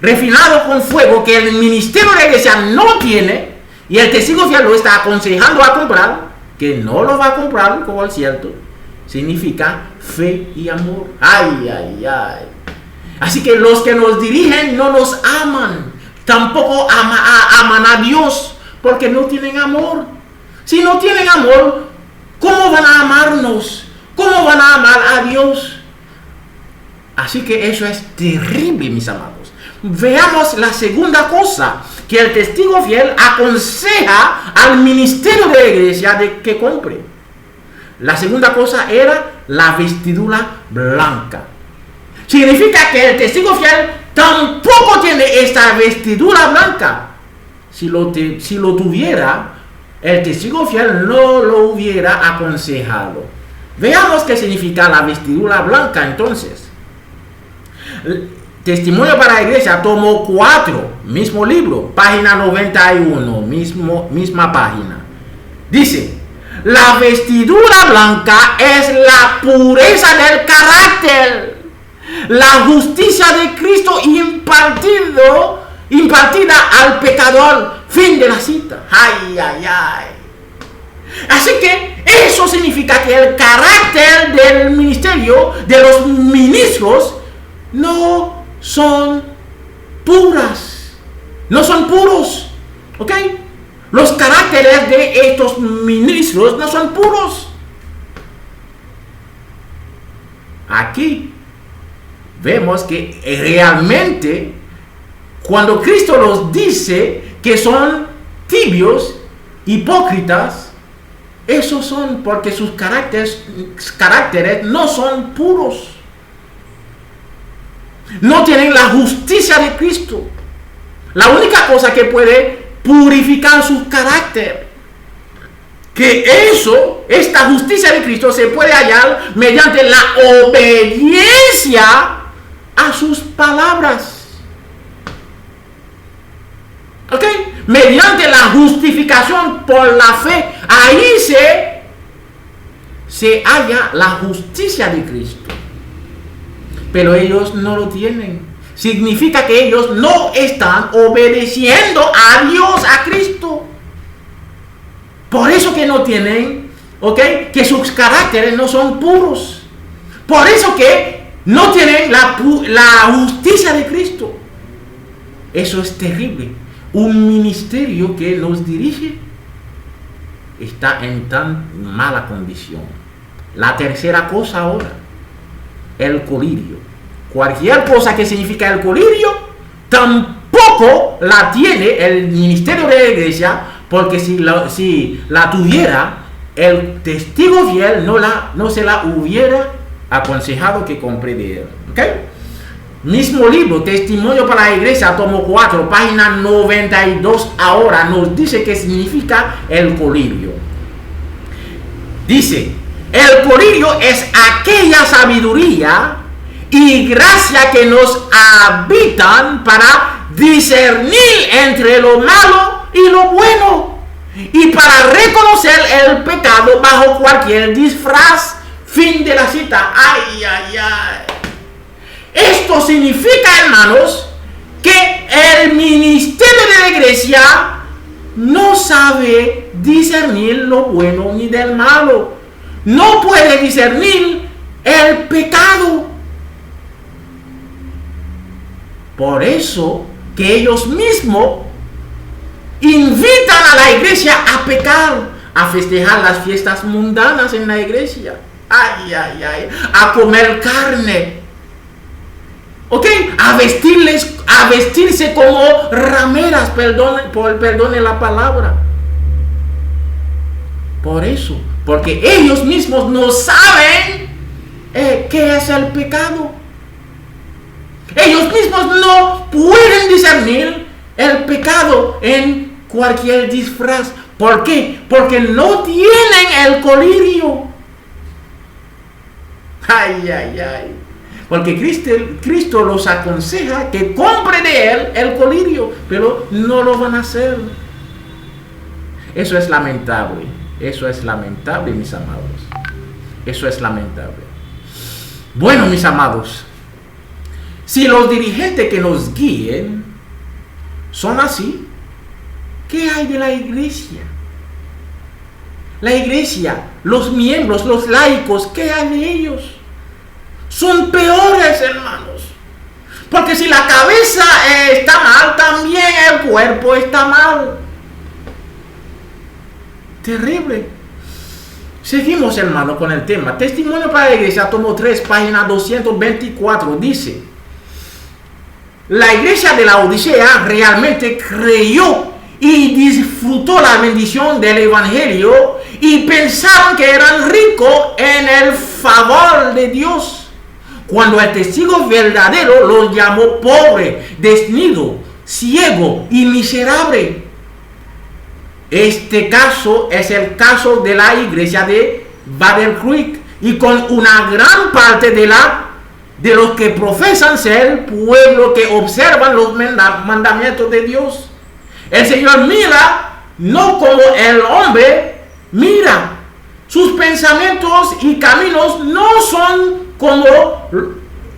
refinado con fuego que el ministerio de la iglesia no tiene, y el testigo fiel lo está aconsejando a comprar, que no lo va a comprar como el cierto, significa fe y amor. Ay, ay, ay. Así que los que nos dirigen no nos aman, tampoco aman a Dios, porque no tienen amor. Si no tienen amor, ¿cómo van a amarnos? ¿Cómo van a amar a Dios? Así que eso es terrible, mis amados. Veamos la segunda cosa que el testigo fiel aconseja al ministerio de la iglesia de que compre. La segunda cosa era la vestidura blanca. Significa que el testigo fiel tampoco tiene esta vestidura blanca. Si lo tuviera, el testigo fiel no lo hubiera aconsejado. Veamos qué significa la vestidura blanca entonces. Testimonio para la iglesia, tomo 4, mismo libro, página 91, misma página. Dice, la vestidura blanca es la pureza del carácter, la justicia de Cristo impartida al pecador. Fin de la cita. Ay, ay, ay. Así que eso significa que el carácter del ministerio, de los ministros, no son puras, no son puros, ¿ok? Los caracteres de estos ministros no son puros. Aquí vemos que realmente cuando Cristo los dice que son tibios, hipócritas, esos son porque sus caracteres no son puros. no tienen la justicia de Cristo. La única cosa que puede purificar su carácter, que esta justicia de Cristo se puede hallar mediante la obediencia a sus palabras. ¿Ok? Mediante la justificación por la fe, ahí se halla la justicia de Cristo. Pero ellos no lo tienen. Significa que ellos no están obedeciendo a Dios, a Cristo. Por eso que no tienen, ¿ok? Que sus caracteres no son puros. Por eso que no tienen la justicia de Cristo. Eso es terrible. Un ministerio que nos dirige está en tan mala condición. La tercera cosa ahora, el colirio. Cualquier cosa que significa el colirio, tampoco la tiene el ministerio de la iglesia, porque si la tuviera, el testigo fiel no se la hubiera aconsejado que compre de él. ¿Okay? Mismo libro, Testimonio para la Iglesia, tomo 4, página 92, ahora nos dice qué significa el colirio. Dice, el colirio es aquella sabiduría y gracia que nos habitan para discernir entre lo malo y lo bueno, y para reconocer el pecado bajo cualquier disfraz. Fin de la cita. Ay, ay, ay. Esto significa, hermanos, que el ministerio de la iglesia no sabe discernir lo bueno ni del malo. No puede discernir el pecado. Por eso que ellos mismos invitan a la iglesia a pecar, a festejar las fiestas mundanas en la iglesia. Ay, ay, ay. A comer carne. ¿Ok? A vestirse como rameras, perdone la palabra. Por eso, porque ellos mismos no saben qué es el pecado. Ellos mismos no pueden discernir el pecado en cualquier disfraz. ¿Por qué? Porque no tienen el colirio. Ay, ay, ay. Porque Cristo los aconseja que compre de él el colirio, pero no lo van a hacer. Eso es lamentable. Eso es lamentable, mis amados. Eso es lamentable. Bueno, mis amados, si los dirigentes que nos guíen son así, ¿qué hay de la iglesia? La iglesia, los miembros, los laicos, ¿qué hay de ellos? Son peores, hermanos. Porque si la cabeza está mal, también el cuerpo está mal. Terrible. Seguimos, hermano, con el tema. Testimonio para la iglesia, tomo 3, página 224. Dice: la iglesia de la Odisea realmente creyó y disfrutó la bendición del evangelio y pensaron que eran ricos en el favor de Dios, cuando el testigo verdadero los llamó pobre, desnudo, ciego y miserable. Este caso es el caso de la iglesia de Battle Creek, y con una gran parte de los que profesan ser pueblo que observan los mandamientos de Dios. El Señor mira no como el hombre mira. Sus pensamientos y caminos no son como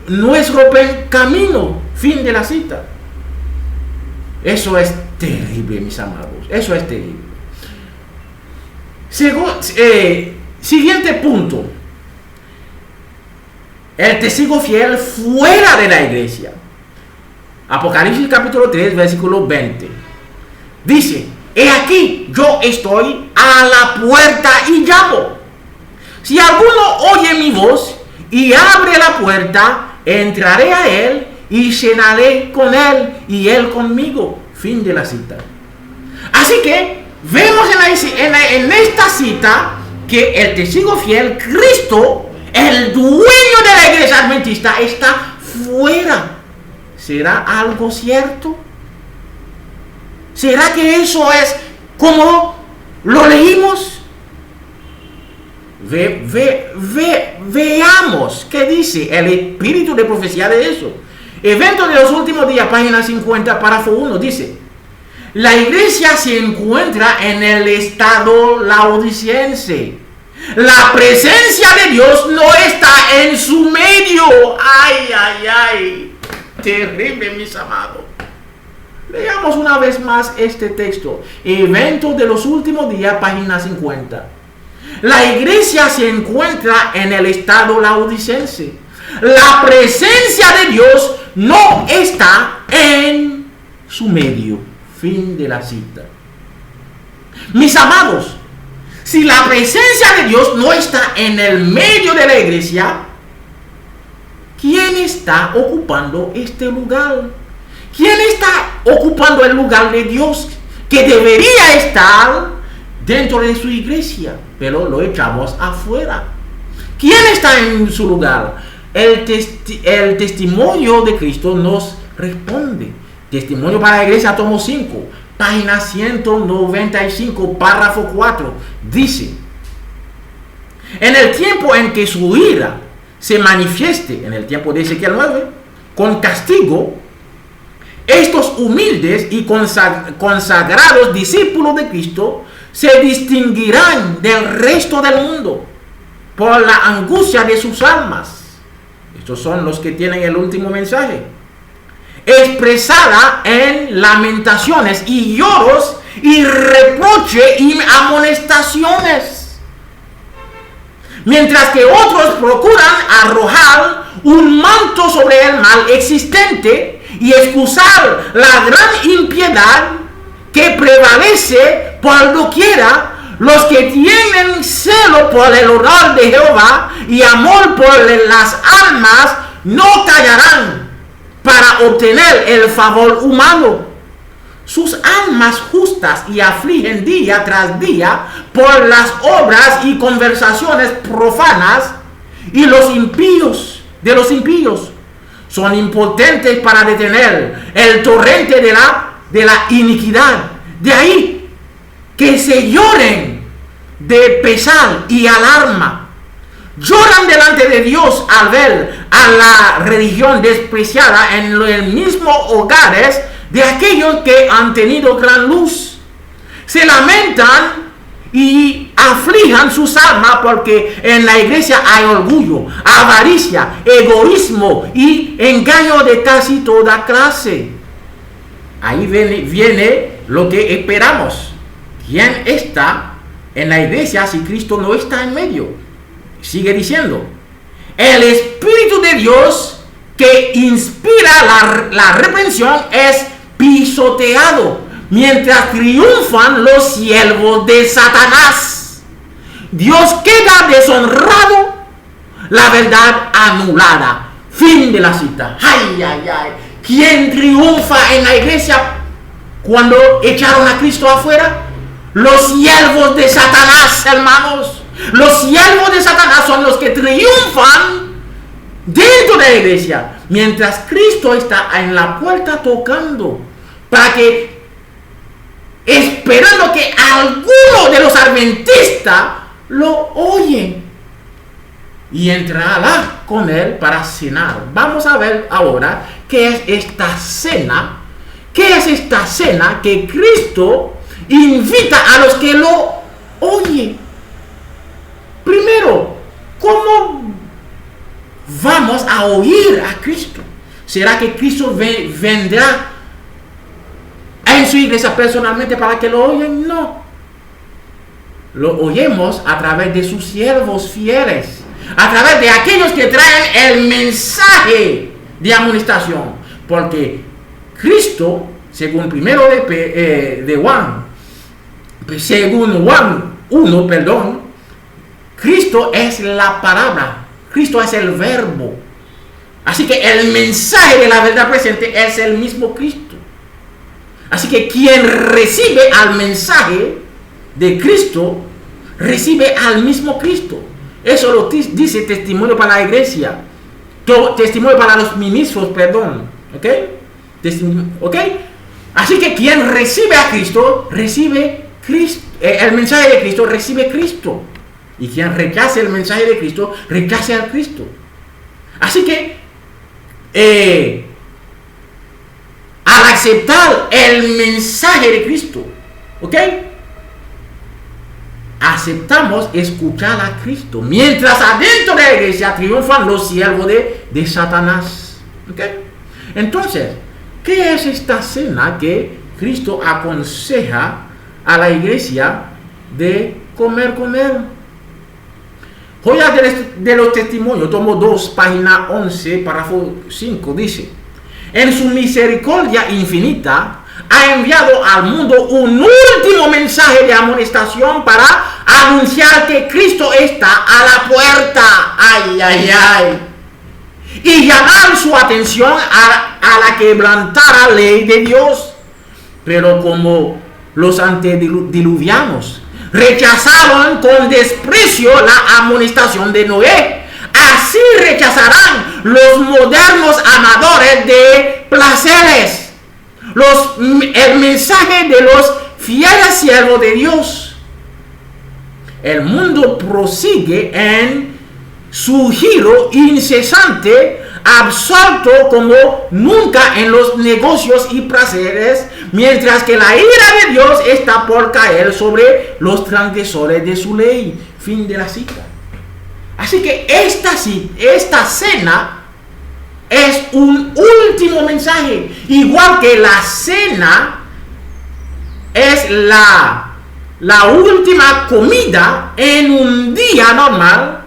nuestro camino. Fin de la cita. Eso es terrible, mis amados. Eso es terrible. Siguiente punto. El testigo fiel fuera de la iglesia. Apocalipsis capítulo 3, versículo 20. Dice: he aquí, yo estoy a la puerta y llamo. Si alguno oye mi voz y abre la puerta, entraré a él y cenaré con él y él conmigo. Fin de la cita. Así que vemos en esta cita que el testigo fiel, Cristo, el dueño de la iglesia adventista, está fuera ¿Será algo cierto? ¿Será que eso es como lo leímos? Veamos qué dice el espíritu de profecía de eso. Evento de los últimos días, página 50, párrafo 1, dice: la iglesia se encuentra en el estado laodicense. La presencia de Dios no está en su medio. Ay, ay, ay. Terrible, mis amados. Leamos una vez más este texto. Evento de los últimos días, página 50. La iglesia se encuentra en el estado laodicense. La presencia de Dios no está en su medio. Fin de la cita. Mis amados, si la presencia de Dios no está en el medio de la iglesia, ¿quién está ocupando este lugar? ¿Quién está ocupando el lugar de Dios que debería estar dentro de su iglesia? Pero lo echamos afuera. ¿Quién está en su lugar? El testimonio de Cristo nos responde. Testimonio para la iglesia, tomo 5, página 195, párrafo 4, dice: en el tiempo en que su ira se manifieste, en el tiempo de Ezequiel 9, con castigo, estos humildes y consagrados discípulos de Cristo se distinguirán del resto del mundo por la angustia de sus almas. Estos son los que tienen el último mensaje, expresada en lamentaciones y lloros y reproche y amonestaciones, mientras que otros procuran arrojar un manto sobre el mal existente y excusar la gran impiedad que prevalece por doquiera. Los que tienen celo por el honor de Jehová y amor por las almas no callarán para obtener el favor humano. Sus almas justas y afligen día tras día por las obras y conversaciones profanas, y los impíos son impotentes para detener el torrente de la iniquidad. De ahí que se lloren de pesar y alarma. Lloran delante de Dios al ver a la religión despreciada en los mismos hogares de aquellos que han tenido gran luz. Se lamentan y aflijan sus almas porque en la iglesia hay orgullo, avaricia, egoísmo y engaño de casi toda clase. Ahí viene lo que esperamos. ¿Quién está en la iglesia si Cristo no está en medio? Sigue diciendo: el Espíritu de Dios que inspira la reprensión es pisoteado, mientras triunfan los siervos de Satanás. Dios queda deshonrado, la verdad anulada. Fin de la cita. Ay, ay, ay. ¿Quién triunfa en la iglesia cuando echaron a Cristo afuera? Los siervos de Satanás, hermanos. Los siervos de Satanás son los que triunfan dentro de la iglesia, mientras Cristo está en la puerta tocando, esperando que alguno de los adventistas lo oye y entrará con él para cenar. Vamos a ver ahora qué es esta cena. ¿Qué es esta cena que Cristo invita a los que lo oyen? Primero, ¿cómo vamos a oír a Cristo? ¿Será que Cristo vendrá en su iglesia personalmente para que lo oyen? No. Lo oímos a través de sus siervos fieles, a través de aquellos que traen el mensaje de amonestación. Porque Cristo, según primero de Juan, según Juan 1, Cristo es la palabra, Cristo es el verbo. Así que el mensaje de la verdad presente es el mismo Cristo. Así que quien recibe al mensaje de Cristo, recibe al mismo Cristo. Eso lo dice testimonio para la iglesia, testimonio para los ministros, ¿Ok? ¿Ok? Así que quien recibe a Cristo, recibe Cristo. El mensaje de Cristo recibe Cristo. Y quien rechace el mensaje de Cristo, rechace a Cristo. Así que, al aceptar el mensaje de Cristo, ¿ok? Aceptamos escuchar a Cristo. Mientras adentro de la iglesia triunfan los siervos de Satanás. ¿Ok? Entonces, ¿qué es esta cena que Cristo aconseja a la iglesia de comer con él? Joyas de los testimonios, tomo 2, página 11, párrafo 5, dice: en su misericordia infinita ha enviado al mundo un último mensaje de amonestación para anunciar que Cristo está a la puerta. ¡Ay, ay, ay! Y llamar su atención a la quebrantada ley de Dios. Pero como los antediluvianos rechazaron con desprecio la amonestación de Noé, así rechazarán los modernos amadores de placeres el mensaje de los fieles siervos de Dios. El mundo prosigue en su giro incesante, absorto como nunca en los negocios y placeres, mientras que la ira de Dios está por caer sobre los transgresores de su ley. Fin de la cita. Así que esta cena es un último mensaje. Igual que la cena es la última comida en un día normal,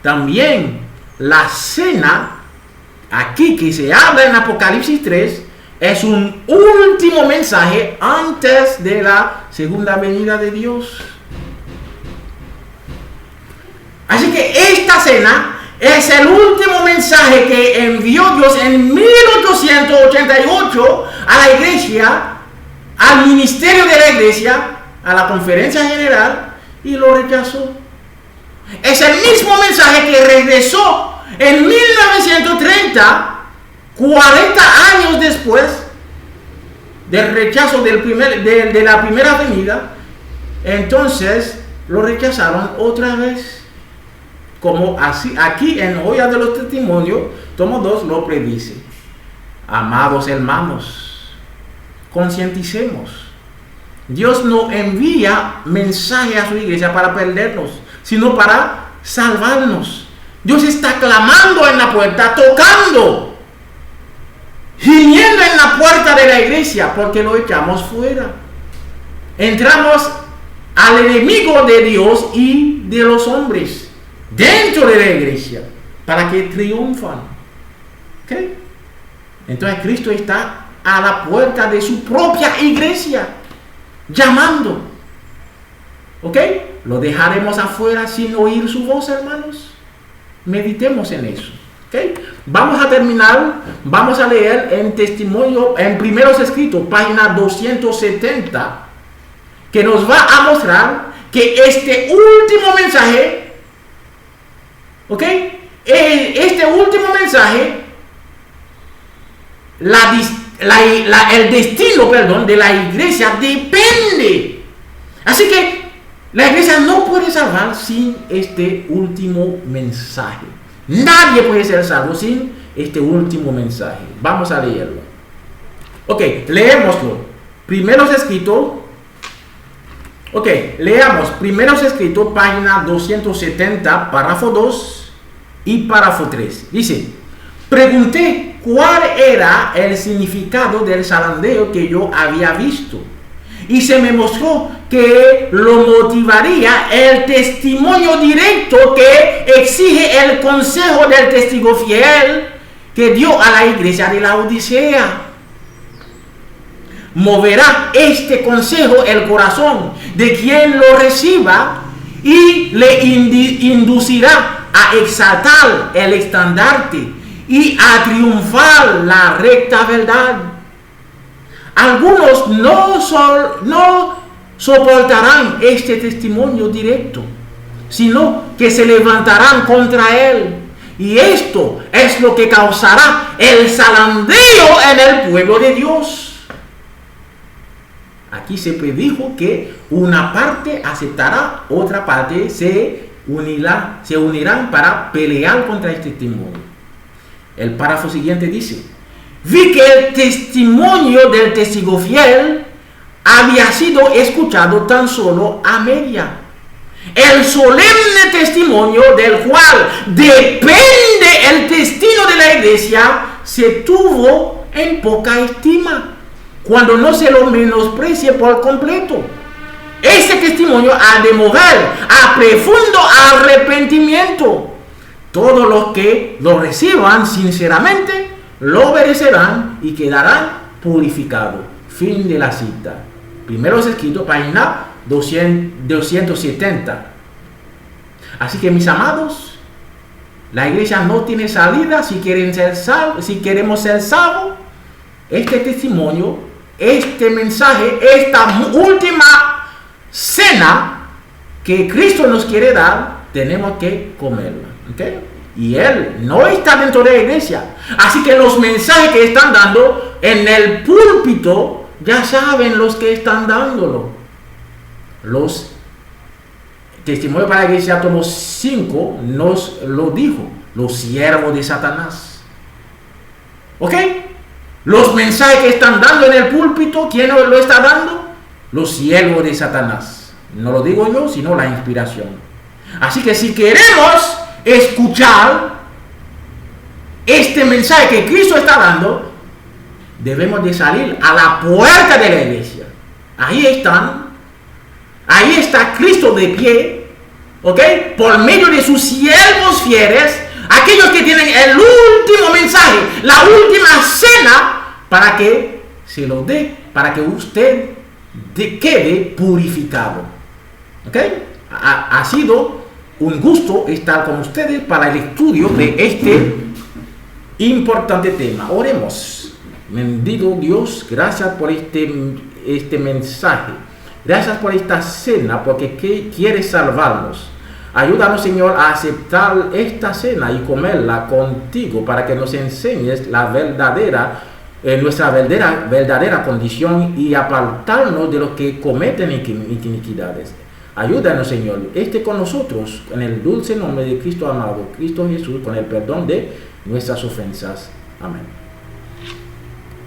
también la cena aquí que se habla en Apocalipsis 3 es un último mensaje antes de la segunda venida de Dios. Así que esta cena es el último mensaje que envió Dios en 1888 a la iglesia, al ministerio de la iglesia, a la conferencia general, y lo rechazó. Es el mismo mensaje que regresó en 1930, 40 años después del rechazo de la primera venida. Entonces lo rechazaron otra vez. Como así, aquí en Joyas de los Testimonios, tomo 2 lo predice. Amados hermanos, concienticemos. Dios no envía mensaje a su iglesia para perdernos, sino para salvarnos. Dios está clamando en la puerta, tocando, gimiendo en la puerta de la iglesia, porque lo echamos fuera. Entramos al enemigo de Dios y de los hombres dentro de la iglesia para que triunfan. ¿Ok? Entonces Cristo está a la puerta de su propia iglesia llamando. ¿Ok? Lo dejaremos afuera sin oír su voz, hermanos. Meditemos en eso. ¿Ok? Vamos a terminar. Vamos a leer en Testimonio, en Primeros Escritos, página 270, que nos va a mostrar que este último mensaje, ¿ok? Este último mensaje, el destino, de la iglesia depende. Así que la iglesia no puede salvar sin este último mensaje. Nadie puede ser salvo sin este último mensaje. Vamos a leerlo. Ok, leémoslo. Primeros Escritos. Ok, leamos Primeros Escritos, página 270, párrafo 2 y párrafo 3. Dice: pregunté cuál era el significado del zarandeo que yo había visto, y se me mostró que lo motivaría el testimonio directo que exige el consejo del testigo fiel que dio a la iglesia de la Odisea. Moverá este consejo el corazón de quien lo reciba y le inducirá a exaltar el estandarte y a triunfar la recta verdad. Algunos no soportarán este testimonio directo, sino que se levantarán contra él. Y esto es lo que causará el zalandeo en el pueblo de Dios. Aquí se predijo que una parte aceptará, otra parte se unirán para pelear contra este testimonio. El párrafo siguiente dice: vi que el testimonio del testigo fiel había sido escuchado tan solo a media. El solemne testimonio del cual depende el destino de la iglesia se tuvo en poca estima, cuando no se lo menosprecie por completo. Ese testimonio ha de mover a profundo arrepentimiento. Todos los que lo reciban sinceramente lo obedecerán y quedarán purificados. Fin de la cita. Primero es escrito, página 270. Así que, mis amados, la iglesia no tiene salida si queremos ser salvos. Este testimonio, este mensaje, esta última cena que Cristo nos quiere dar, tenemos que comerla. ¿Okay? Y Él no está dentro de la iglesia. Así que los mensajes que están dando en el púlpito, ya saben los que están dándolo. Los testimonios para la iglesia, tomo 5, nos lo dijo: los siervos de Satanás. ¿Ok? Los mensajes que están dando en el púlpito, ¿quién lo está dando? Los siervos de Satanás. No lo digo yo, sino la inspiración. Así que si queremos escuchar este mensaje que Cristo está dando, debemos de salir a la puerta de la iglesia. Ahí está Cristo de pie, ¿ok? Por medio de sus siervos fieles, aquellos que tienen el último mensaje, la última cena, para que se lo dé, para que usted quede purificado, ¿ok? Ha sido un gusto estar con ustedes para el estudio de este importante tema. Oremos. Bendito Dios, gracias por este mensaje. Gracias por esta cena, porque quieres salvarnos. Ayúdanos, Señor, a aceptar esta cena y comerla contigo, para que nos enseñes nuestra verdadera condición y apartarnos de los que cometen iniquidades. Ayúdanos, Señor, esté con nosotros en el dulce nombre de Cristo amado, Cristo Jesús, con el perdón de nuestras ofensas. Amén.